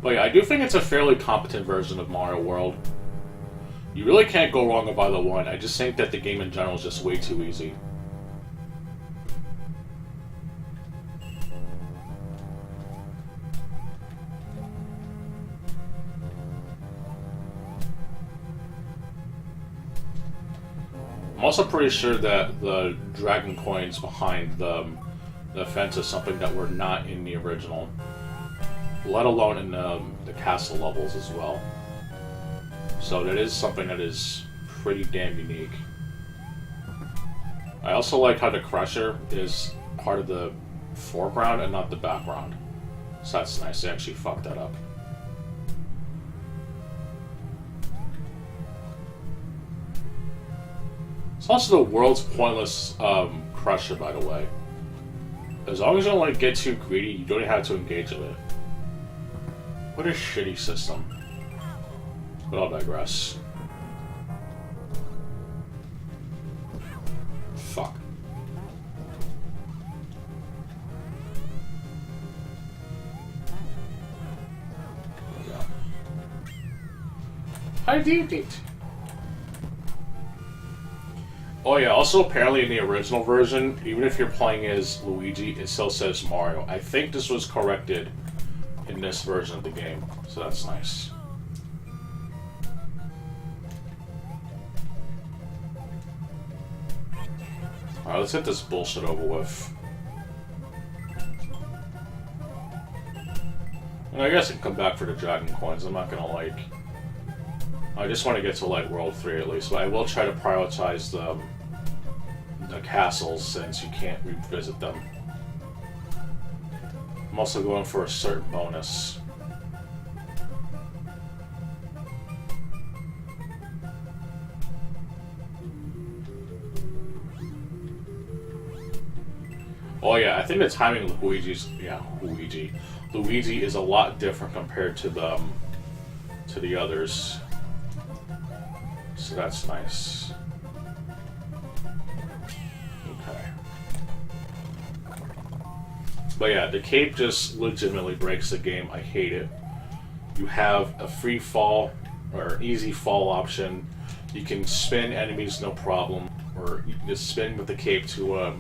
But yeah, I do think it's a fairly competent version of Mario World. You really can't go wrong with either one. I just think that the game in general is just way too easy. also pretty sure that the dragon coins behind the fence is something that were not in the original, let alone in the castle levels as well. So that is something that is pretty damn unique. I also like how the Crusher is part of the foreground and not the background. So that's nice, they actually fucked that up. It's also the world's pointless Crusher, by the way. As long as you don't like get too greedy, you don't have to engage with it. What a shitty system. But I'll digress. Fuck. I did it. Oh yeah, also apparently in the original version, even if you're playing as Luigi, it still says Mario. I think this was corrected in this version of the game, so that's nice. Alright, let's get this bullshit over with. And I guess I can come back for the dragon coins, I'm not gonna like... I just want to get to like World 3 at least, but I will try to prioritize the castles since you can't revisit them. I'm also going for a certain bonus. Oh yeah, I think the timing of Luigi's... yeah, Luigi is a lot different compared to the others. So that's nice. Okay. But yeah, the cape just legitimately breaks the game. I hate it. You have a free fall or easy fall option. You can spin enemies no problem, or you can just spin with the cape to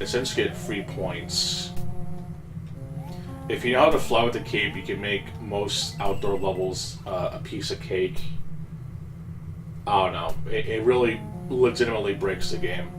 essentially get free points. If you know how to fly with the cape, you can make most outdoor levels a piece of cake. I don't know. It really legitimately breaks the game.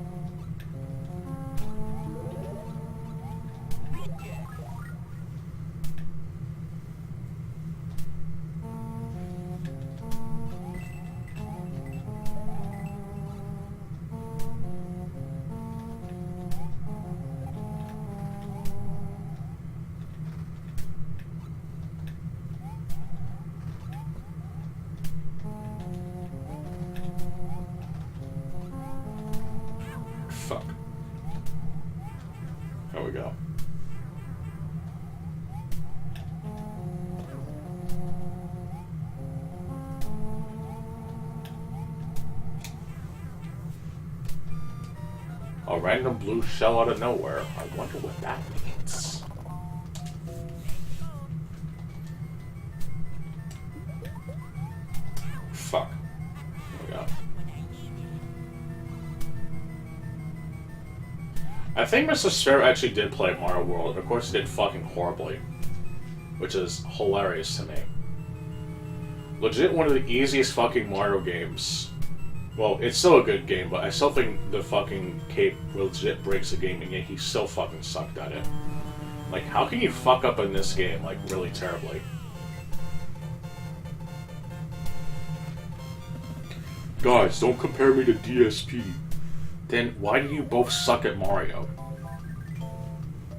Fuck. There we go. A random blue shell out of nowhere. I wonder what that means. Fuck. There we go. I think Mr. Sparrow actually did play Mario World. Of course, he did fucking horribly. Which is hilarious to me. Legit one of the easiest fucking Mario games. Well, it's still a good game, but I still think the fucking cape legit breaks the game, and yet he still fucking sucked at it. Like, how can you fuck up in this game, like, really terribly? Guys, don't compare me to DSP. Then why do you both suck at Mario?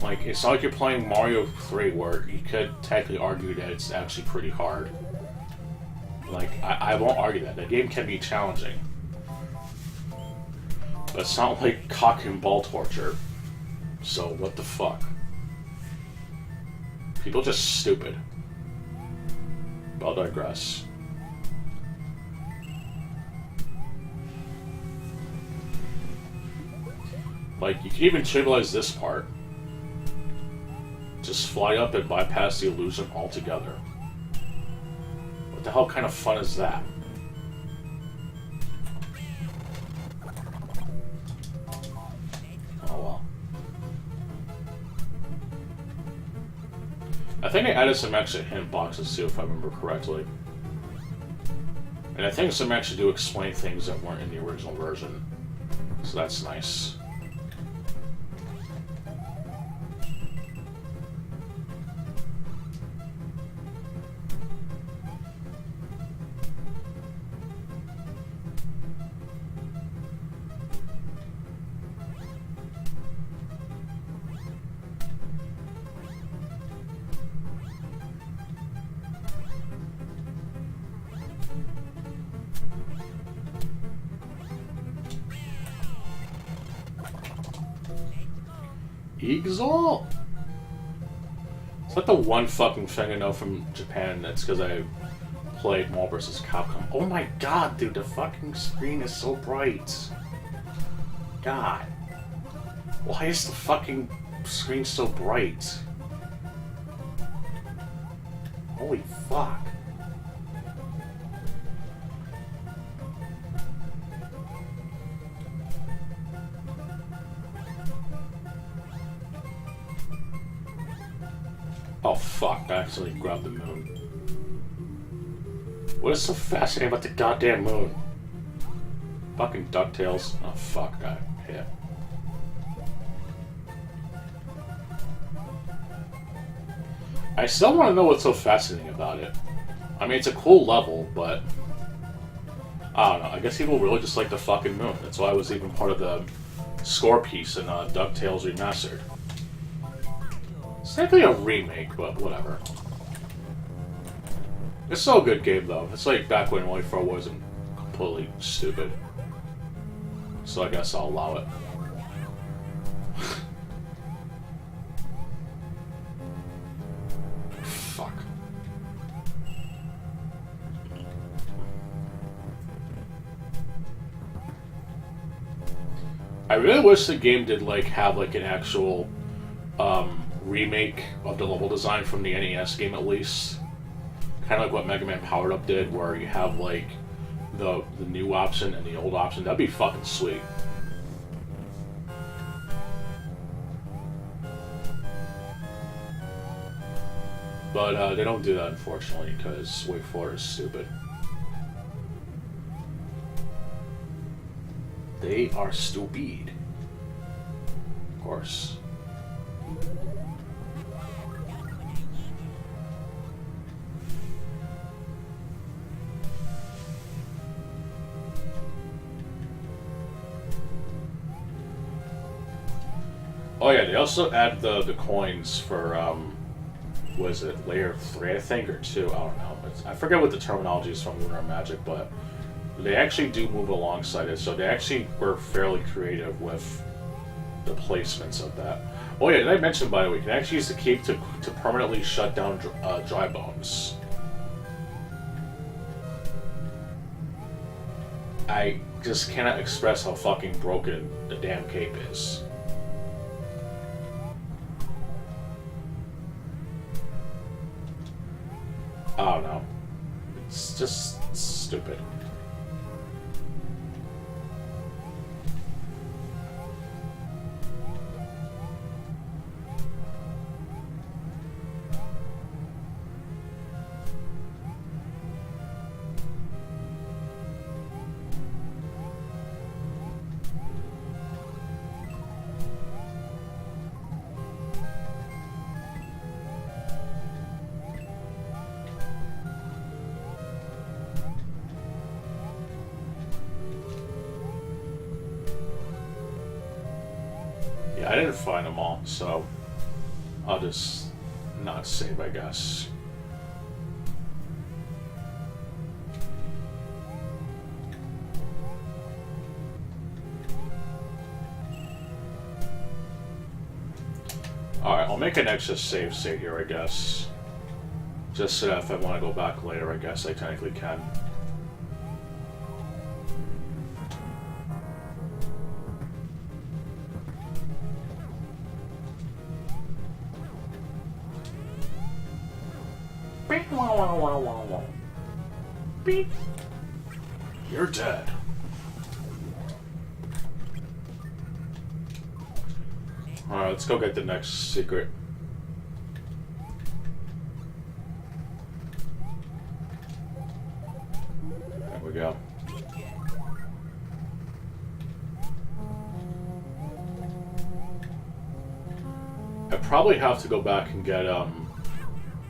Like, it's not like you're playing Mario 3 where you could technically argue that it's actually pretty hard. Like, I won't argue that. The game can be challenging. But it's not like cock and ball torture. So, what the fuck? People are just stupid. But I'll digress. Like, you can even trivialize this part. Just fly up and bypass the illusion altogether. What the hell kind of fun is that? Oh well. I think they added some extra hint boxes too, if I remember correctly. And I think some actually do explain things that weren't in the original version. So that's nice. Exalt! It's like the one fucking thing I know from Japan that's because I played Marvel vs. Capcom. Oh my god, dude, the fucking screen is so bright. God. Why is the fucking screen so bright? Holy fuck. Oh fuck, I accidentally grabbed the moon. What is so fascinating about the goddamn moon? Fucking DuckTales. Oh fuck, I hit. I still want to know what's so fascinating about it. I mean, it's a cool level, but I don't know. I guess people really just like the fucking moon. That's why I was even part of the score piece in DuckTales Remastered. It's technically a remake, but whatever. It's still a good game, though. It's like back when Only 4 wasn't completely stupid. So I guess I'll allow it. Fuck. I really wish the game did like have like an actual remake of the level design from the NES game, at least. Kind of like what Mega Man Powered Up did, where you have like the new option and the old option. That'd be fucking sweet. But they don't do that, unfortunately, because Way Forward is stupid. They are stupid. Of course. Oh yeah, they also add the coins for was it layer 3 I think, or 2, I don't know. I forget what the terminology is from Lunar Magic, but they actually do move alongside it, so they actually were fairly creative with the placements of that. Oh yeah, did I mention, by the way, you can actually use the keep to permanently shut down dry bones. I just cannot express how fucking broken the damn cape is. I don't know. It's just stupid. I didn't find them all, so I'll just not save, I guess. Alright, I'll make an extra save state here, I guess. Just so that if I want to go back later, I guess I technically can. Beep. You're dead. Alright, let's go get the next secret. There we go. I probably have to go back and get,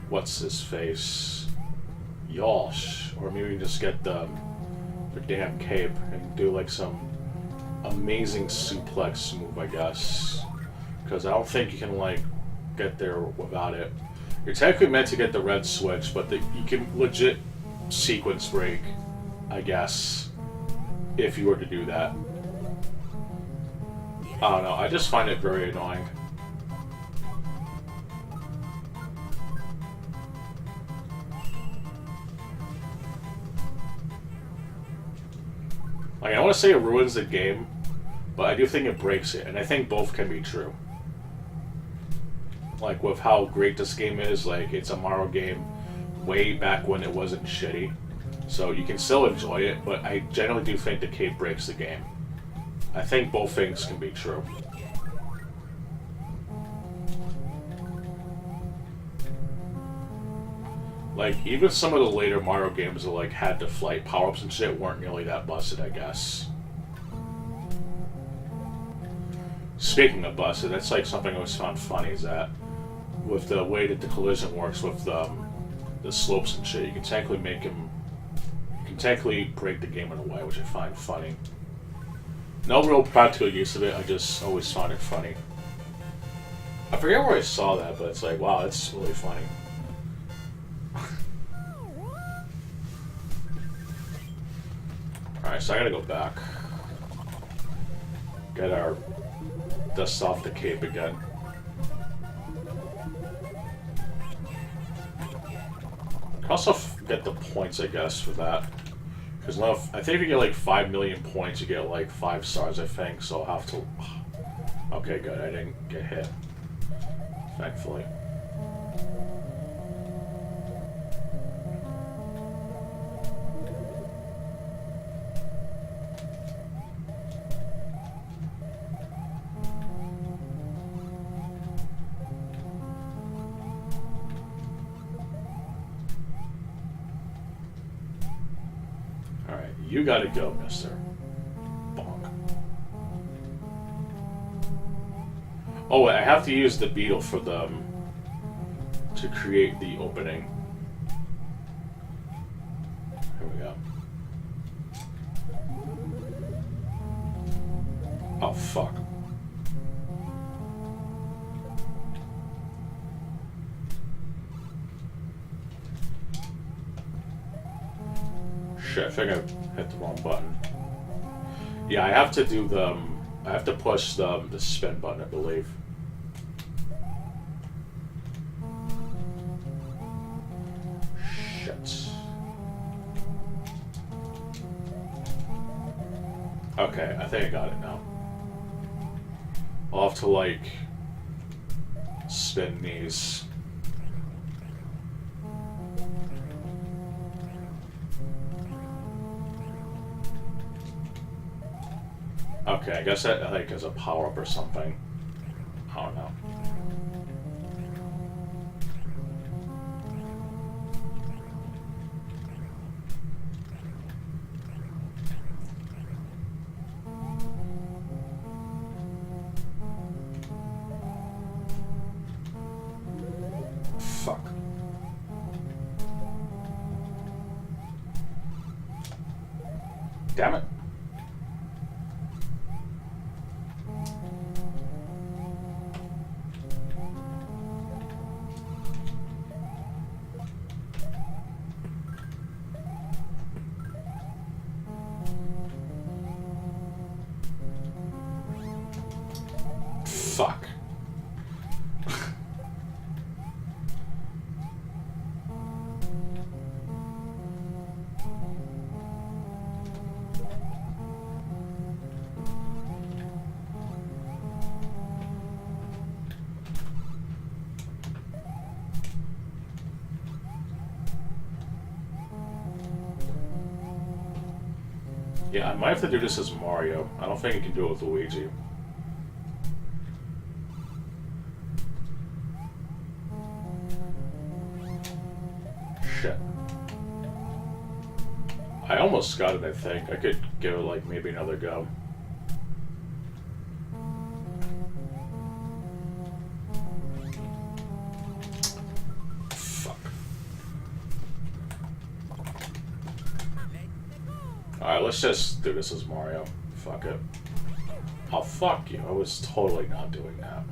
what's his face? Yosh. Or maybe just get the damn cape and do like some amazing suplex move, I guess. Because I don't think you can, like, get there without it. You're technically meant to get the red switch, but you can legit sequence break, I guess, if you were to do that. I don't know, I just find it very annoying. Like, I want to say it ruins the game, but I do think it breaks it, and I think both can be true. Like, with how great this game is, like, it's a Mario game way back when it wasn't shitty. So you can still enjoy it, but I generally do think the cape breaks the game. I think both things can be true. Like, even some of the later Mario games that, like, had the flight power-ups and shit weren't nearly that busted, I guess. Speaking of busted, that's, like, something I always found funny, is that with the way that the collision works with the slopes and shit, you can technically make him... You can technically break the game in a way, which I find funny. No real practical use of it, I just always found it funny. I forget where I saw that, but it's like, wow, that's really funny. Alright, so I gotta go back. Get our dust off the cape again. Also get the points, I guess, for that. Because now, I think if you get like 5 million points, you get like 5 stars, I think. So I'll have to... Okay, good. I didn't get hit. Thankfully. You gotta go, mister. Bonk. Oh, I have to use the beetle for them to create the opening. Here we go. Oh, fuck. Shit, I think I hit the wrong button. Yeah, I have to do the... I have to push the spin button, I believe. Shit. Okay, I think I got it now. I'll have to, like, spin these. Okay, I guess that, like, is a power-up or something. I don't know. Fuck. Damn it. Fuck. Yeah, I might have to do this as Mario. I don't think you can do it with Luigi. Shit. I almost got it, I think. I could give it, like, maybe another go. Alright, let's just do this as Mario. Fuck it. Oh, fuck you. I was totally not doing that.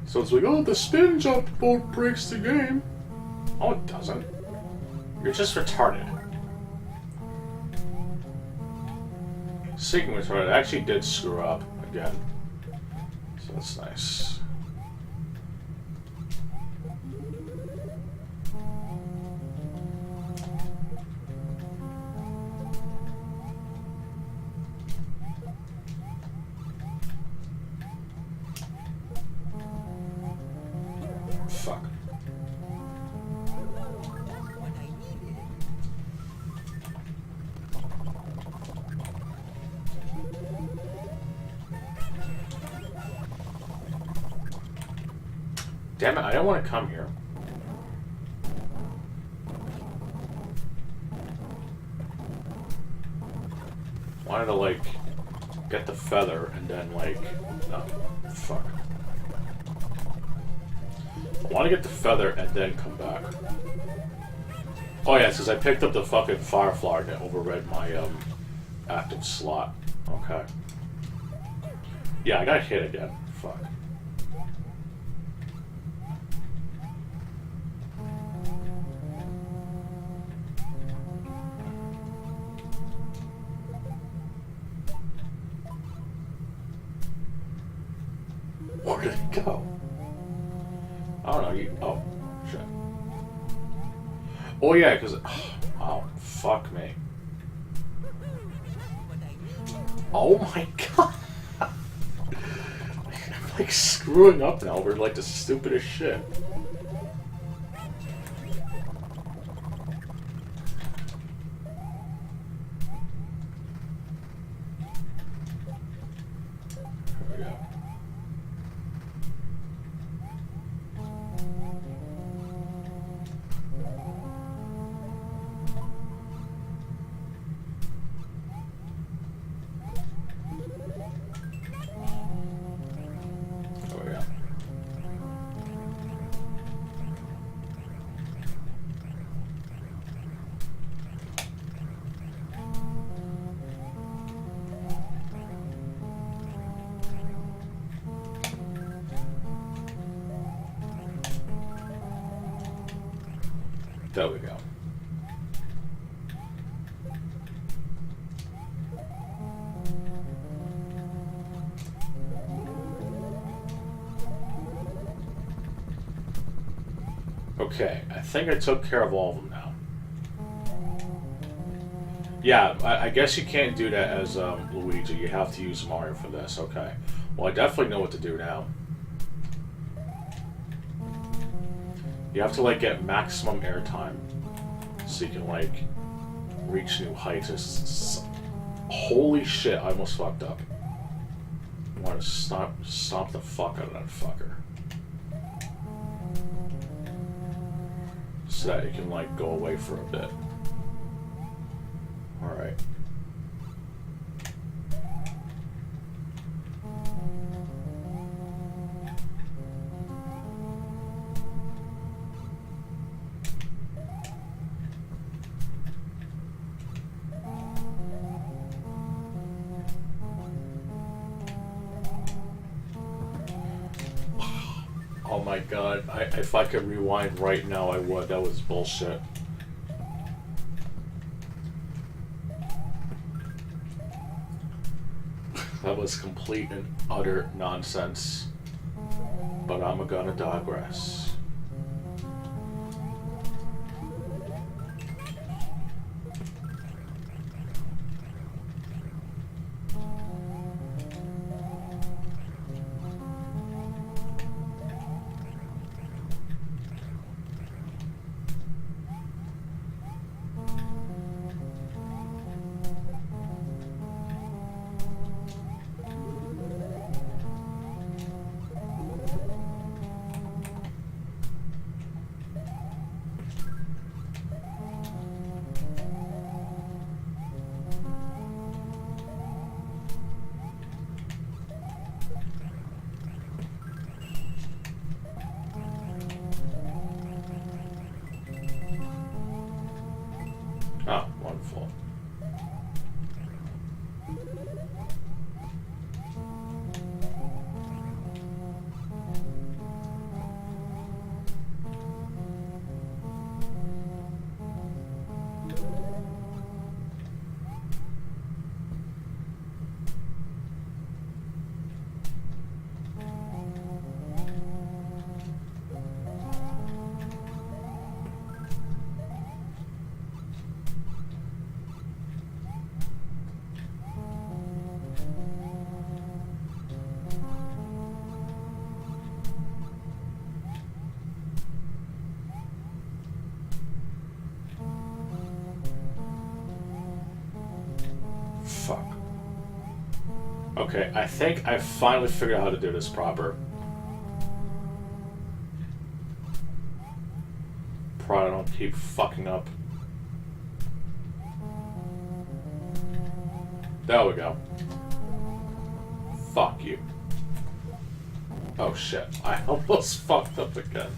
So it's like, oh, the spin jump boat breaks the game. Oh, it doesn't. You're just retarded. Speaking of retarded, I actually did screw up again. So that's nice. Fuck. Damn it, I don't want to come here. Wanted to, like, get the feather and then, like... No. Fuck. I want to get the feather and then come back. Oh yeah, because I picked up the fucking fire flower and it overread my, active slot. Okay. Yeah, I got hit again. Fuck. Where did it go? I don't know. Oh, shit. Oh yeah, because... Oh, fuck me. Oh my god! I'm like screwing up now over like the stupidest shit. There we go. There we go. Okay, I think I took care of all of them now. Yeah, I guess you can't do that as Luigi. You have to use Mario for this. Okay. Well, I definitely know what to do now. You have to, like, get maximum airtime so you can, like, reach new heights. Holy shit, I almost fucked up. I want to stomp the fuck out of that fucker. So that it can, like, go away for a bit. Alright. Oh my god, if I could rewind right now, I would. That was bullshit. That was complete and utter nonsense. But I'm gonna digress. Oh, wonderful. Fuck. Okay, I think I finally figured out how to do this proper. Probably don't keep fucking up. There we go. Fuck you. Oh shit, I almost fucked up again.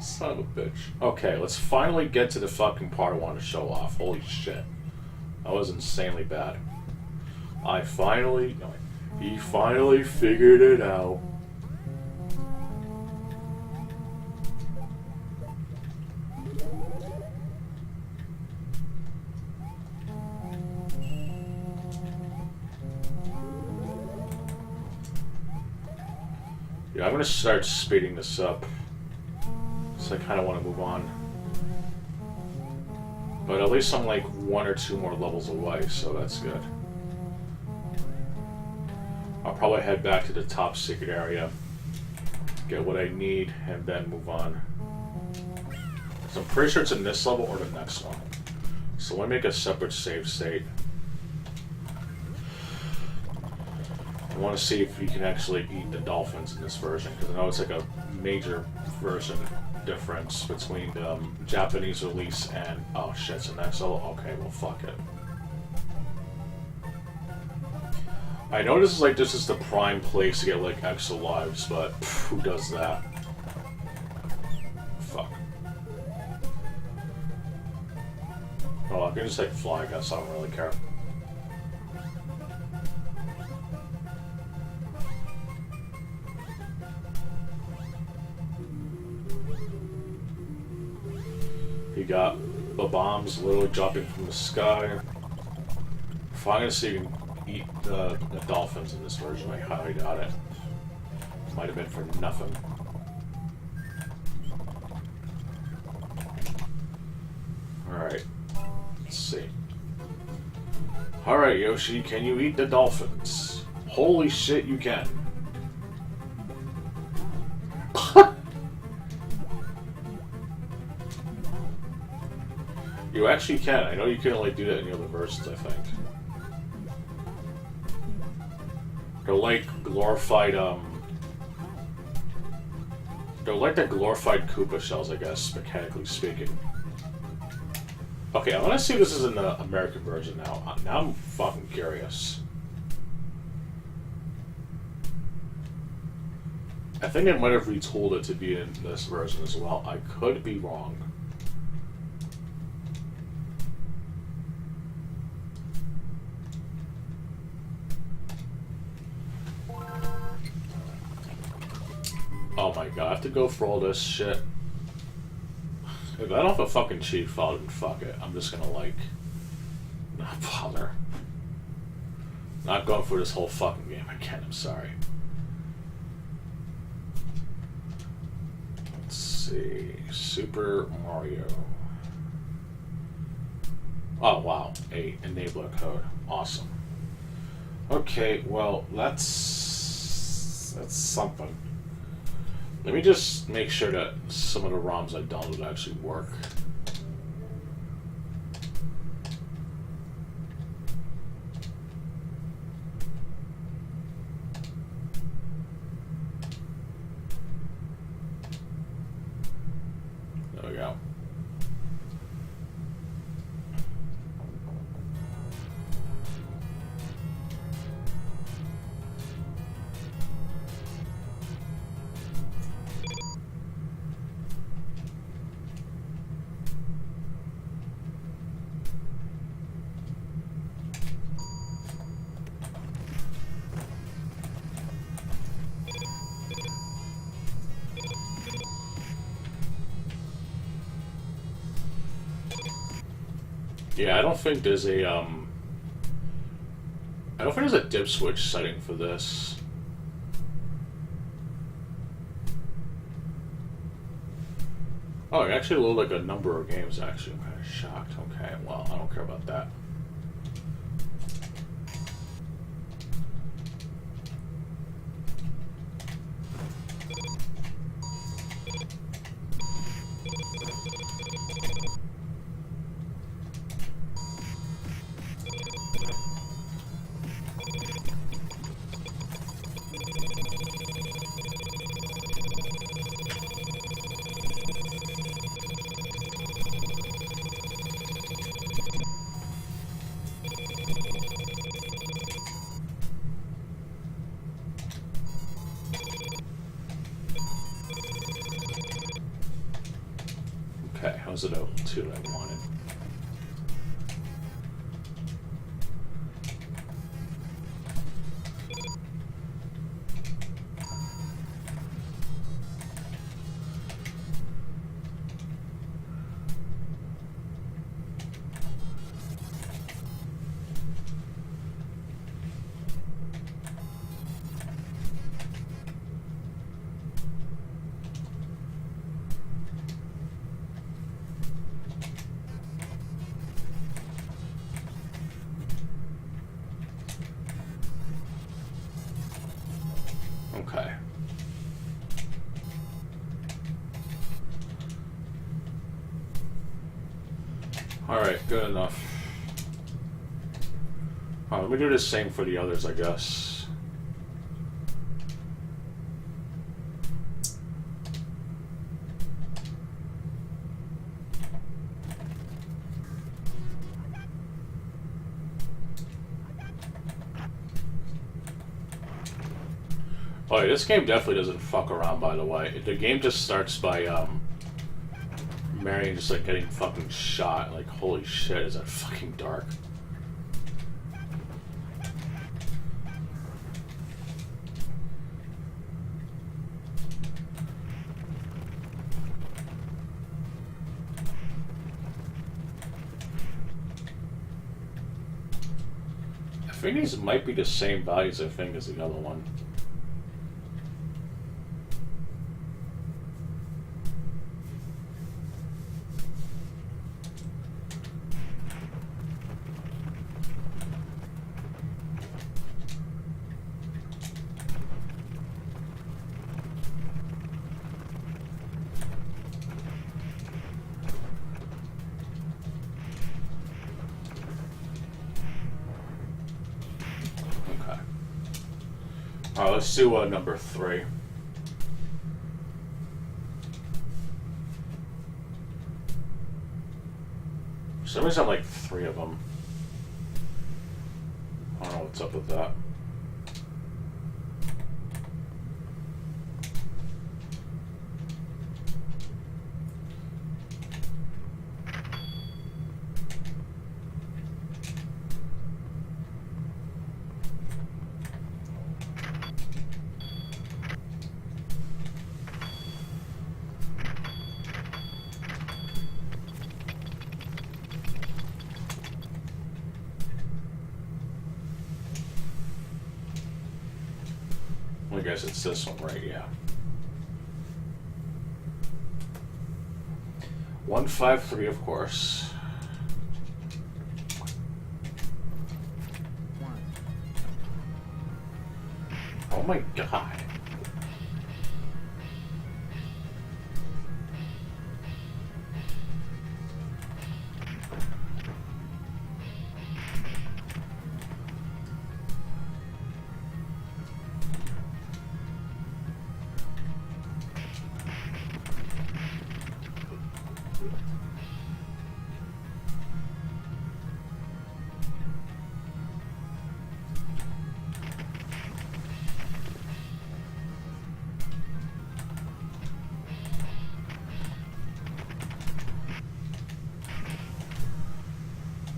Son of a bitch. Okay, let's finally get to the fucking part I want to show off. Holy shit. That was insanely bad. He finally figured it out. Yeah, I'm gonna start speeding this up. So I kind of want to move on. But at least I'm like 1 or 2 more levels away, so that's good. I'll probably head back to the top secret area, get what I need, and then move on. So I'm pretty sure it's in this level or the next one. So let me make a separate save state. I want to see if you can actually eat the dolphins in this version, because I know it's like a major version difference between the Japanese release and... Oh shit, it's an XL? Okay, well fuck it. I know this is the prime place to get like extra lives, but who does that? Fuck. Oh, I can just like fly, I guess I don't really care. You got the bombs literally dropping from the sky. If I'm gonna see if you can eat the dolphins in this version, I highly doubt it. Might have been for nothing. Alright. Let's see. Alright, Yoshi, can you eat the dolphins? Holy shit, you can. You actually can. I know you can only do that in the other versions, I think. They're like glorified, they're like the glorified Koopa shells, I guess, mechanically speaking. Okay, I want to see if this is in the American version now. Now I'm fucking curious. I think they might have retooled it to be in this version as well. I could be wrong. Oh my god, I have to go for all this shit. If I don't have a fucking cheat file, then fuck it. I'm just gonna like... not bother. Not going for this whole fucking game again, I'm sorry. Let's see... Super Mario. Oh wow, a enabler code. Awesome. Okay, well, that's something. Let me just make sure that some of the ROMs I downloaded actually work. There we go. Yeah, I don't think there's a I don't think there's a dip switch setting for this. Oh, it actually looked like a number of games, actually. I'm kind of shocked. Okay, well, I don't care about that. Okay, how's it out? 2 that I wanted. Okay. Alright, good enough. Let me do the same for the others, I guess. Oh, yeah, this game definitely doesn't fuck around, by the way. The game just starts by, Marion just, like, getting fucking shot. Like, holy shit, is that fucking dark. I think these might be the same values, I think, as the other one. Alright, let's do number 3. For some reason, I have like 3 of them. I don't know what's up with that. I guess it's this one, right? Yeah. 153, of course. Oh my god.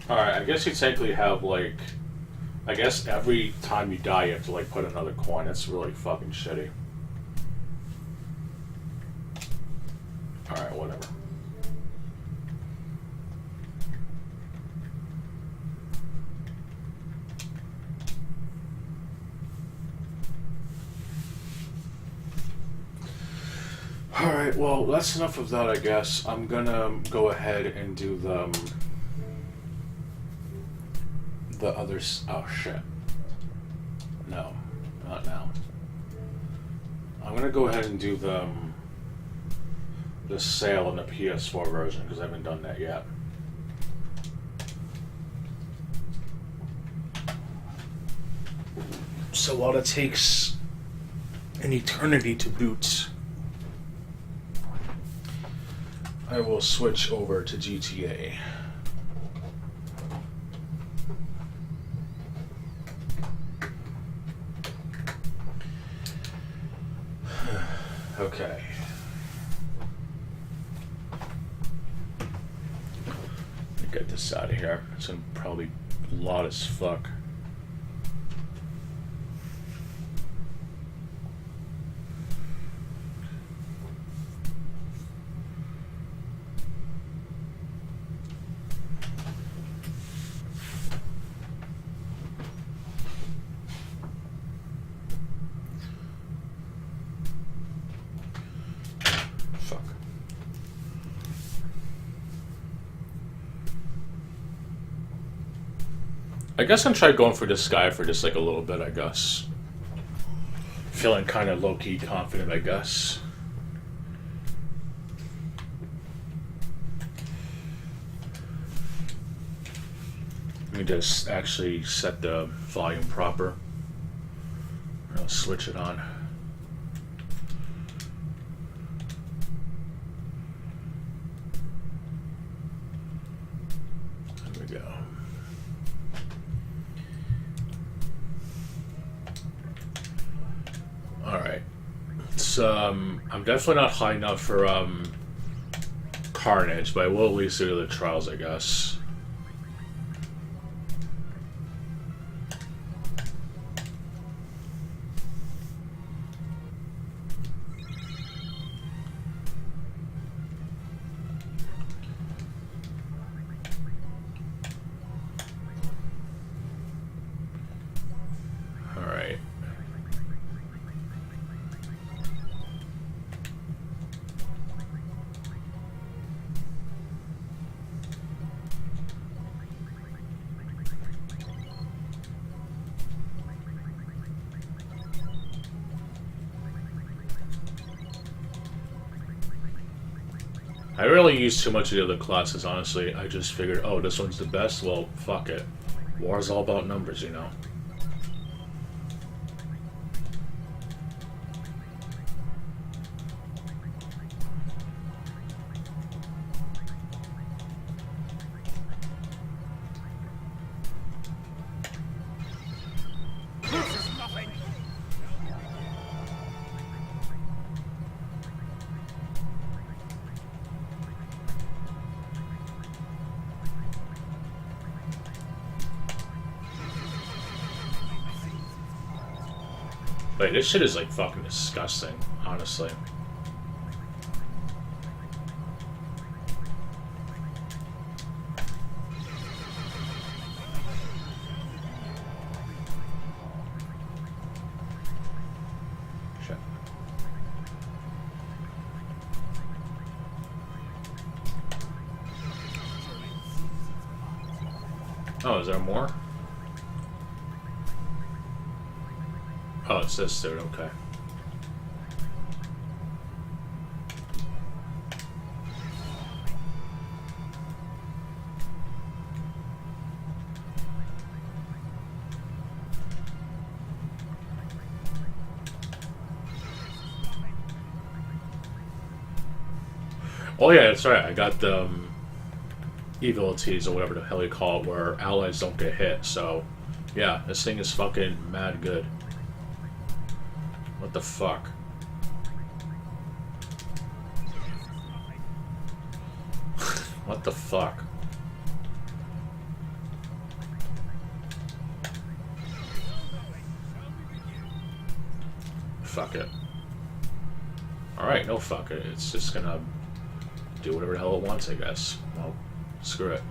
Alright, I guess you technically have, like... I guess every time you die you have to, like, put another coin. That's really fucking shitty. Alright, whatever. Alright, well, that's enough of that, I guess. I'm gonna go ahead and do the others. Oh, shit. No, not now. I'm gonna go ahead and do the sale on the PS4 version, because I haven't done that yet. So while it takes an eternity to boot, I will switch over to GTA. Okay. Let me get this out of here. It's gonna probably lot as fuck. I guess I'm trying going for this guy for just like a little bit, I guess. Feeling kind of low-key confident, I guess. Let me just actually set the volume proper. I'll switch it on. There we go. Alright. It's, I'm definitely not high enough for, Carnage, but I will at least do the trials, I guess. Alright. I really use too much of the other classes, honestly. I just figured, oh, this one's the best? Well, fuck it. War's all about numbers, you know? Wait, this shit is like fucking disgusting, honestly. Shit. Oh, is there more? Oh, it's this dude, okay. Oh yeah, that's right, I got the abilities or whatever the hell you call it, where allies don't get hit, so yeah, this thing is fucking mad good. What the fuck? What the fuck? Fuck it. Alright, no fuck it. It's just gonna do whatever the hell it wants, I guess. Well, screw it.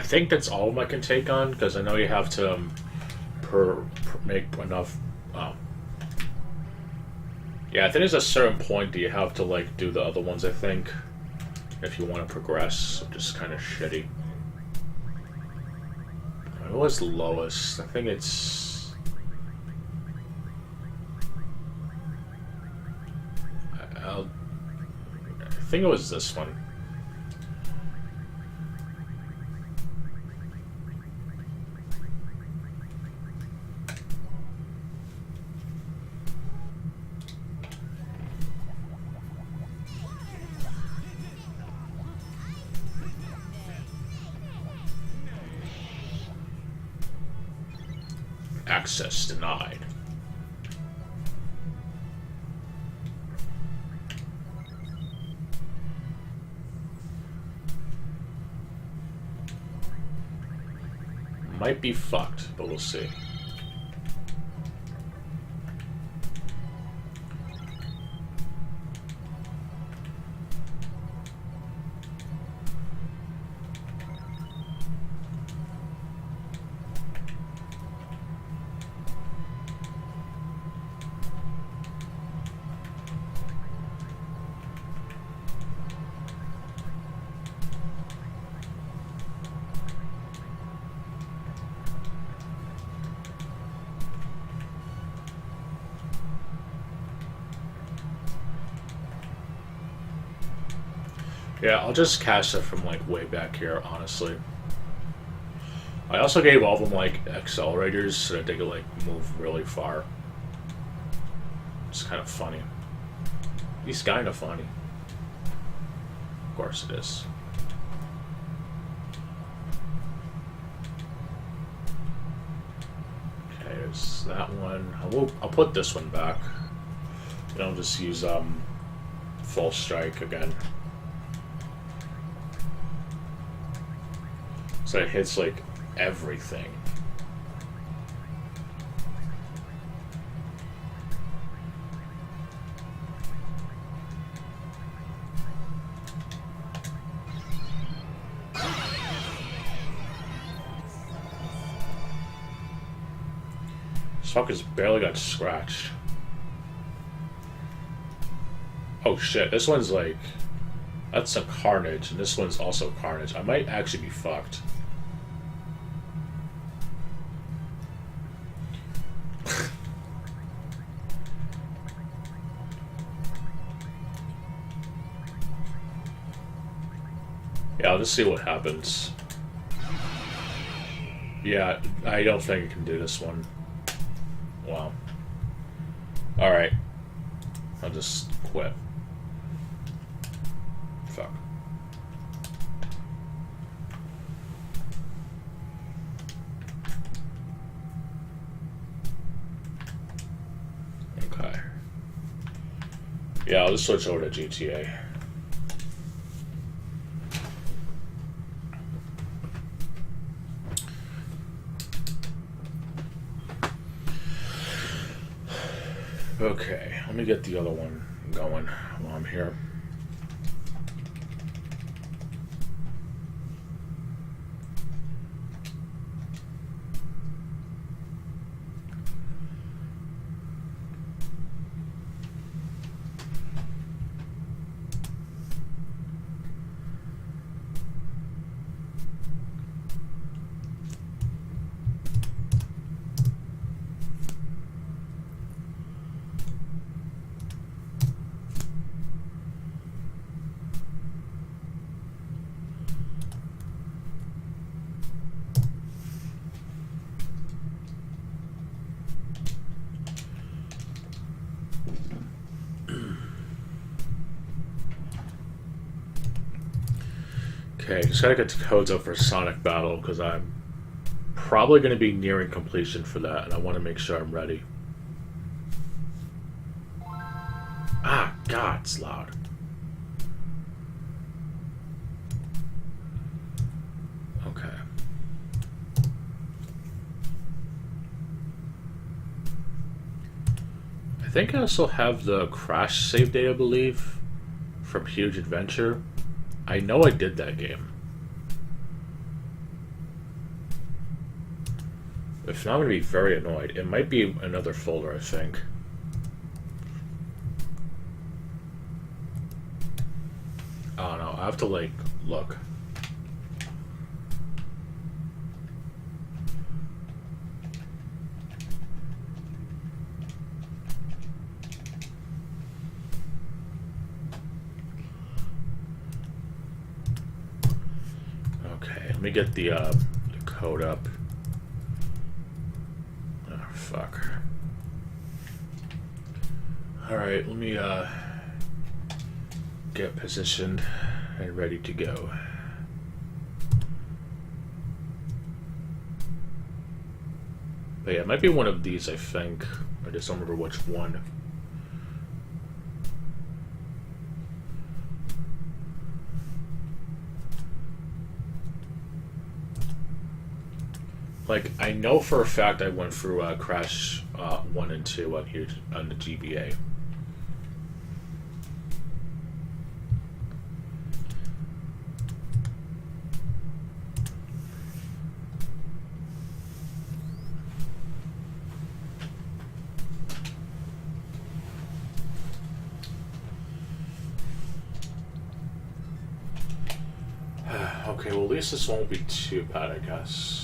think that's all of them I can take on, because I know you have to make enough. Yeah, I think there's a certain point that you have to like do the other ones. I think if you want to progress, which is kind of shitty. What was the lowest? I think it's. I think it was this one. Access denied. Might be fucked, but we'll see. Yeah, I'll just cash it from like way back here, honestly. I also gave all of them like accelerators so that they could like move really far. It's kind of funny. He's kind of funny. Of course it is. Okay, there's that one. I'll put this one back. And I'll just use full strike again. So it hits like everything. This fucker's barely got scratched. Oh shit, this one's like... That's a carnage, and this one's also carnage. I might actually be fucked. Yeah, I'll just see what happens. Yeah, I don't think I can do this one. Wow. Alright. I'll just quit. Fuck. Okay. Yeah, I'll just switch over to GTA. Okay, let me get the other one going while I'm here. Okay, just gotta get the codes up for Sonic Battle, because I'm probably going to be nearing completion for that, and I want to make sure I'm ready. Ah, God, it's loud. Okay. I think I also have the Crash save data, I believe, from Huge Adventure. I know I did that game. If not, I'm going to be very annoyed. It might be another folder, I think. I don't know. I have to, like, look. Okay, let me get the code up. Oh, fuck. Alright, let me, get positioned and ready to go. But yeah, it might be one of these, I think. I just don't remember which one. Like, I know for a fact I went through Crash 1 and 2 on here on the GBA. Okay, well, at least this won't be too bad, I guess.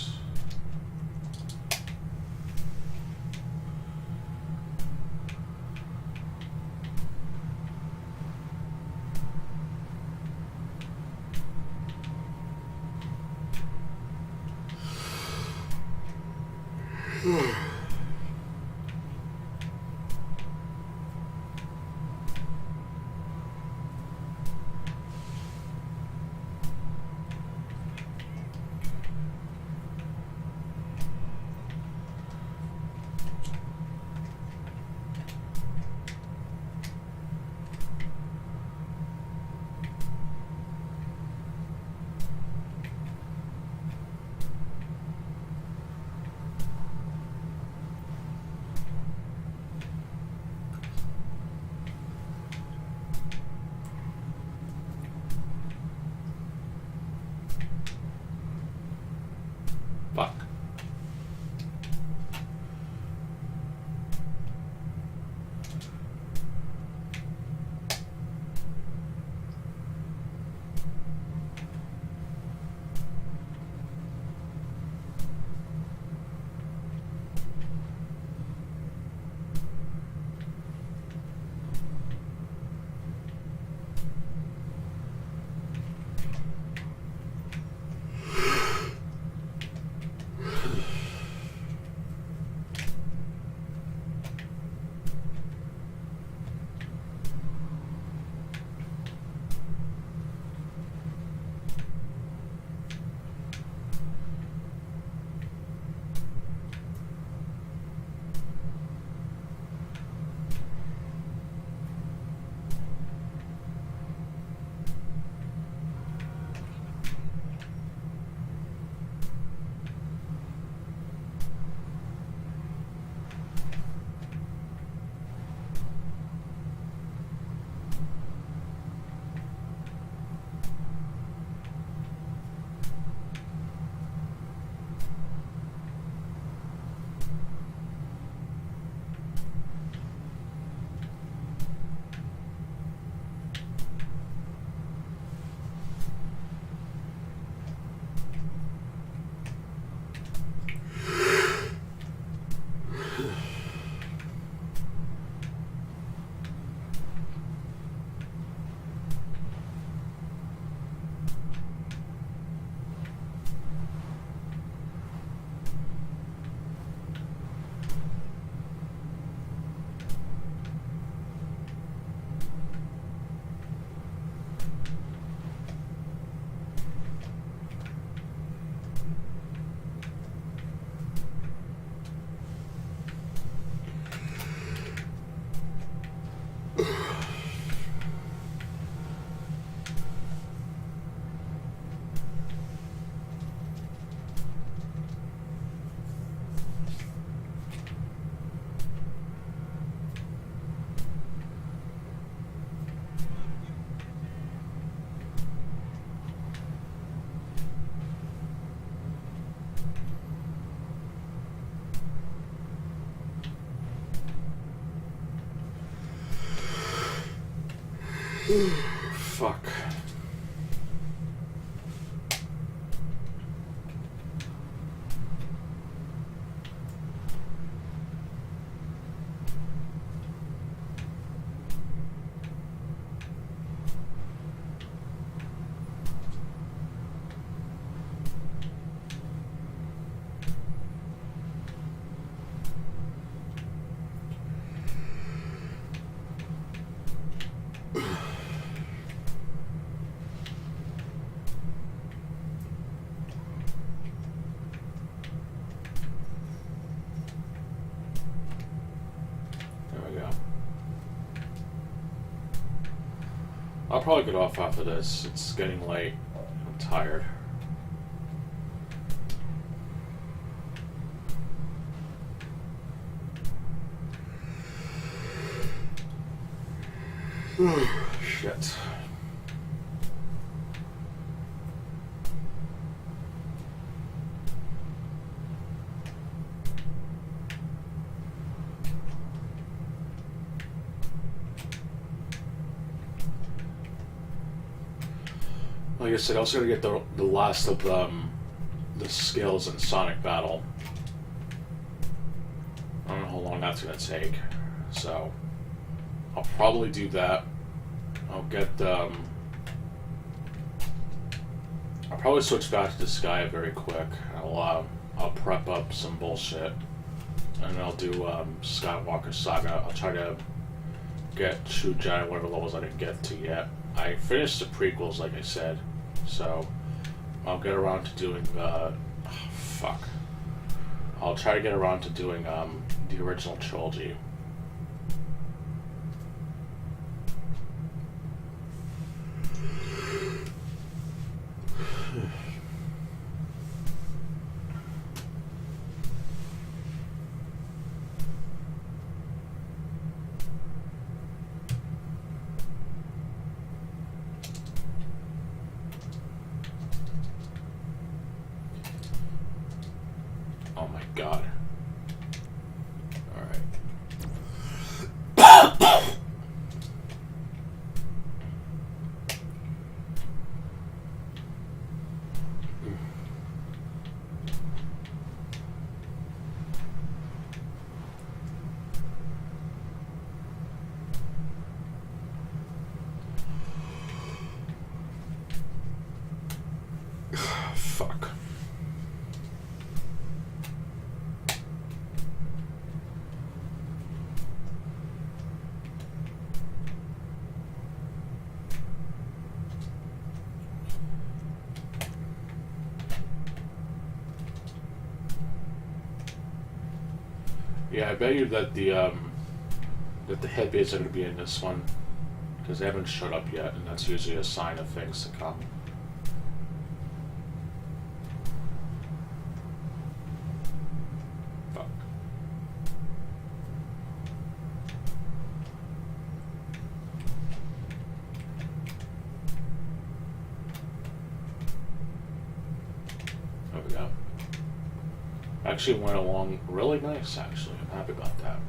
Fuck. I'll probably get off after this. It's getting late. I'm tired. Shit. Like I said, I also gotta get the last of the skills in Sonic Battle. I don't know how long that's gonna take, so I'll probably do that. I'll get I'll probably switch back to the Sky very quick. I'll prep up some bullshit, and I'll do Skywalker Saga. I'll try to get True Giant, whatever levels I didn't get to yet. I finished the prequels, like I said, so I'll get around to doing fuck. I'll try to get around to doing the original trilogy. Oh my god. Alright. Fuck. Yeah, I bet you that the hippies are going to be in this one, because they haven't showed up yet, and that's usually a sign of things to come. Fuck. There we go. Actually went along really nice, actually. I'm happy about that.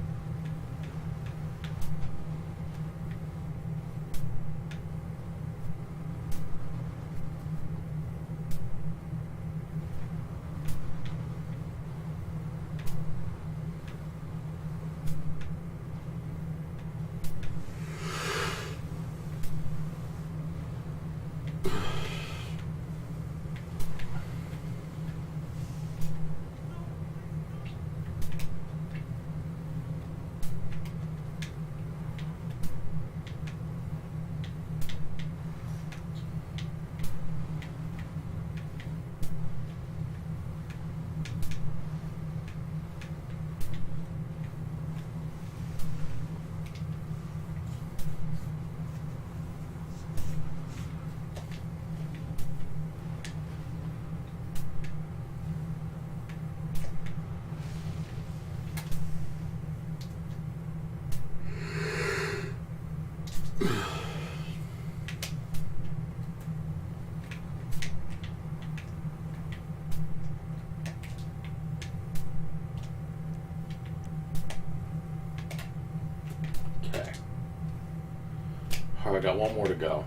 Alright, I got one more to go.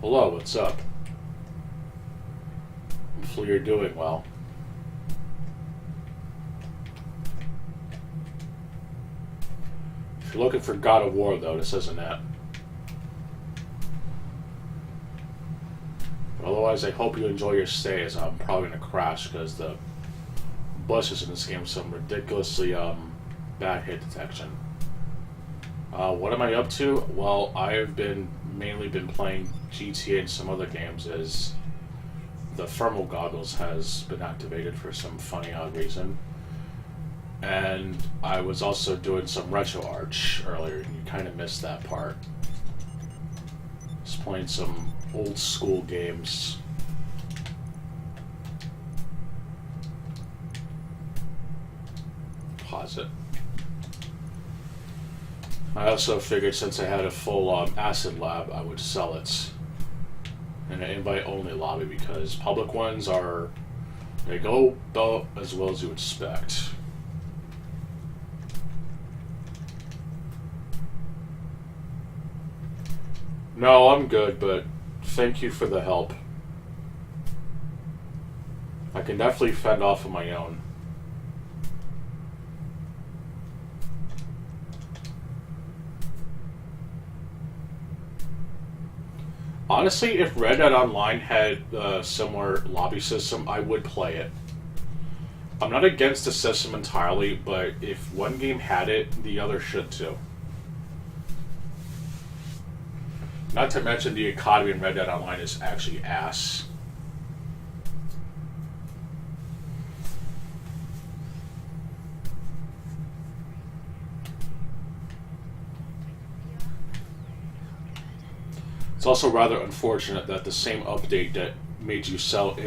Hello, what's up? Hopefully you're doing well. If you're looking for God of War, though, this isn't it. But otherwise, I hope you enjoy your stay, as I'm probably going to crash because the bushes in this game have some ridiculously bad hit detection. What am I up to? Well, I've mainly been playing GTA and some other games, as the thermal goggles has been activated for some funny odd reason. And I was also doing some RetroArch earlier, and you kind of missed that part. Just playing some old school games. Pause it. I also figured since I had a full acid lab, I would sell it in an invite-only lobby, because public ones they go about as well as you would expect. No, I'm good, but thank you for the help. I can definitely fend off on my own. Honestly, if Red Dead Online had a similar lobby system, I would play it. I'm not against the system entirely, but if one game had it, the other should too. Not to mention the economy in Red Dead Online is actually ass. It's also rather unfortunate that the same update that made you sell in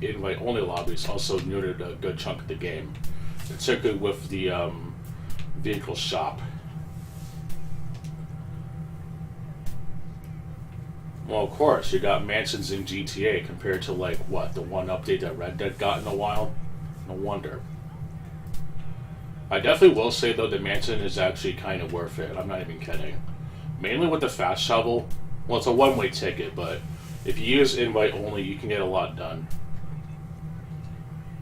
invite-only lobbies also neutered a good chunk of the game, particularly with the vehicle shop. Well, of course, you got mansions in GTA compared to, like, what, the one update that Red Dead got in a while? No wonder. I definitely will say, though, the mansion is actually kind of worth it. I'm not even kidding. Mainly with the fast travel. Well, it's a one-way ticket, but if you use invite only, you can get a lot done.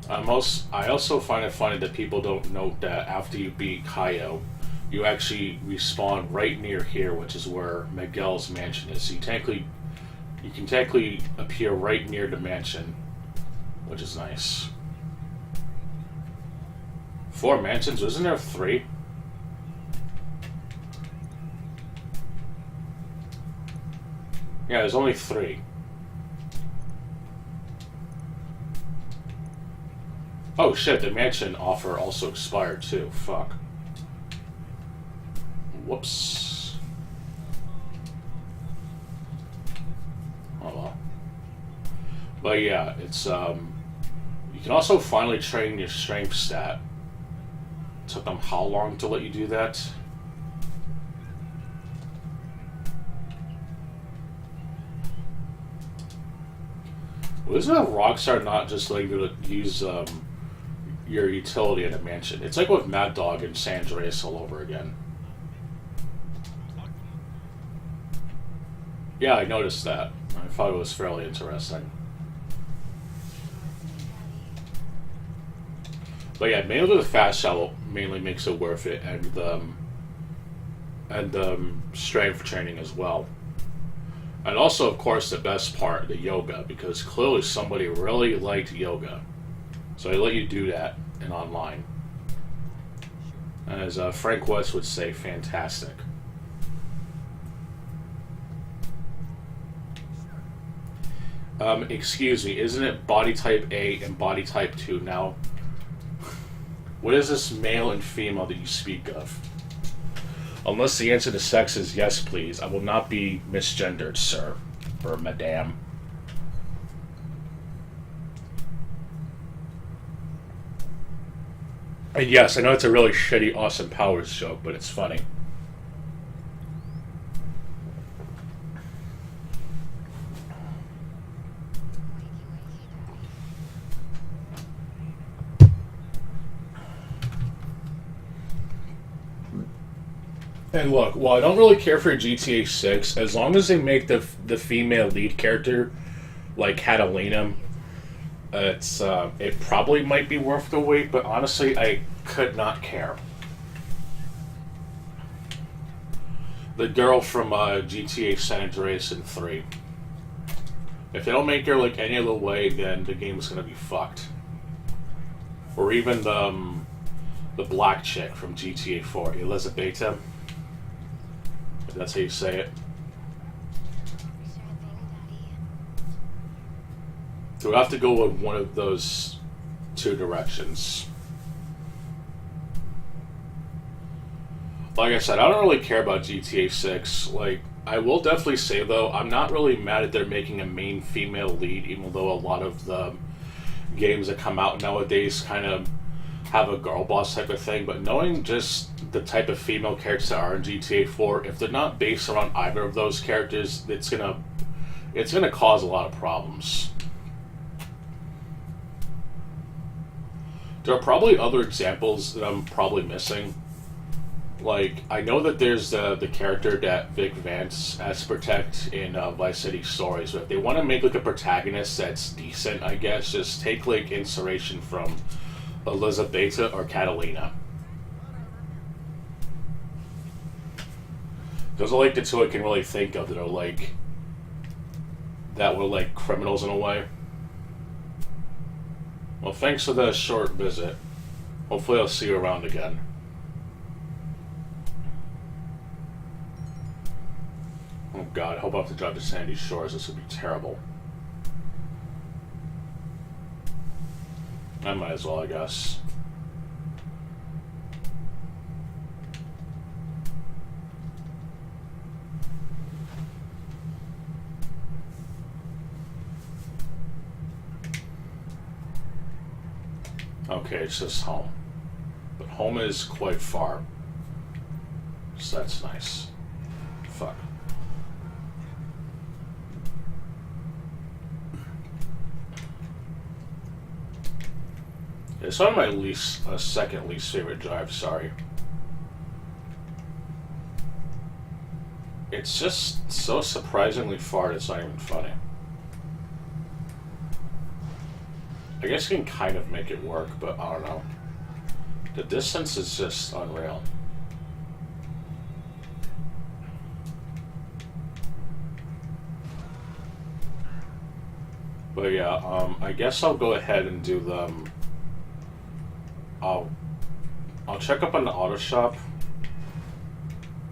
I also find it funny that people don't note that after you beat Cayo, you actually respawn right near here, which is where Miguel's mansion is. So you can technically appear right near the mansion, which is nice. 4 mansions? Isn't there 3? Yeah, there's only 3. Oh shit, the mansion offer also expired too. Fuck. Whoops. Oh well. But yeah, it's you can also finally train your strength stat. It took them how long to let you do that? Well, isn't it Rockstar not just letting you use your utility in a mansion? It's like with Mad Dog and San Andreas all over again. Yeah, I noticed that. I thought it was fairly interesting. But yeah, mainly the fast travel mainly makes it worth it, and strength training as well. And also, of course, the best part, the yoga, because clearly somebody really liked yoga. So they let you do that in online. And as Frank West would say, fantastic. Excuse me, isn't it body type A and body type 2 now? What is this male and female that you speak of? Unless the answer to sex is yes, please, I will not be misgendered, sir. Or madame. And yes, I know it's a really shitty Austin Powers joke, but it's funny. And look, while I don't really care for GTA 6, as long as they make the female lead character like Catalina, it probably might be worth the wait. But honestly, I could not care. The girl from GTA San Andreas in 3. If they don't make her like any other way, then the game's gonna be fucked. Or even the black chick from GTA 4, Elizabeta. If that's how you say it. So we have to go with one of those two directions. Like I said, I don't really care about GTA 6. Like, I will definitely say, though, I'm not really mad at they're making a main female lead, even though a lot of the games that come out nowadays kind of have a girl boss type of thing. But knowing just the type of female characters that are in GTA 4, if they're not based around either of those characters, it's gonna cause a lot of problems. There are probably other examples that I'm probably missing. Like, I know that there's the character that Vic Vance has to protect in Vice City Stories, but if they want to make like a protagonist that's decent, I guess, just take like inspiration from Elizabeta or Catalina. Those are like the two I can really think of that are like criminals in a way. Well, thanks for the short visit. Hopefully I'll see you around again. Oh god, I hope I have to drive to Sandy Shores. This would be terrible. I might as well, I guess. Okay, it's just home. But home is quite far. So that's nice. Fuck. It's one of my second least favorite drives, sorry. It's just so surprisingly far it's not even funny. I guess you can kind of make it work, but I don't know. The distance is just unreal. But yeah, I guess I'll go ahead and do them. I'll check up on the auto shop,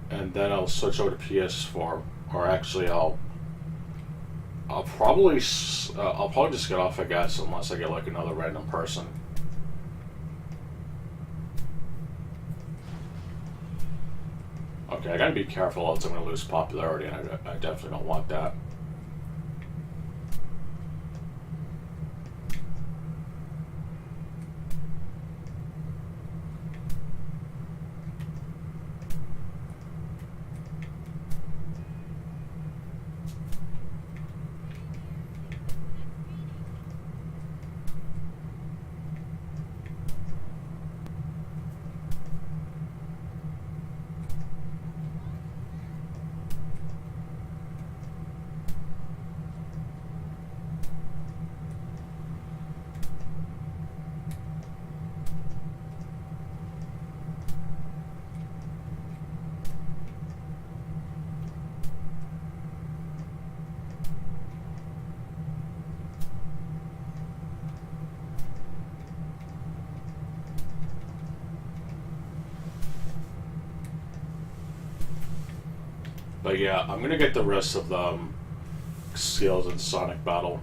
and then I'll switch over to PS4. Or actually, I'll probably just get off, I guess, unless I get like another random person. Okay, I gotta be careful, else I'm gonna lose popularity, and I definitely don't want that. But yeah, I'm gonna get the rest of the skills in Sonic Battle.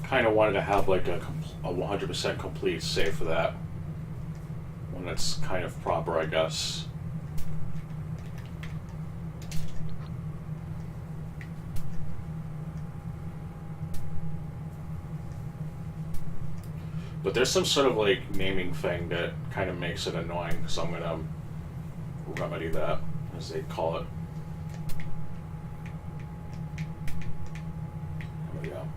kind of wanted to have like a 100% complete save for that when it's kind of proper, I guess. But there's some sort of like naming thing that kind of makes it annoying, so I'm gonna remedy that, as they call it. There we go.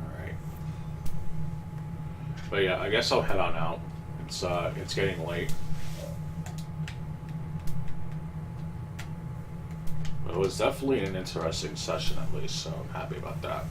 Alright. But yeah, I guess I'll head on out. It's getting late. It was definitely an interesting session, at least, so I'm happy about that.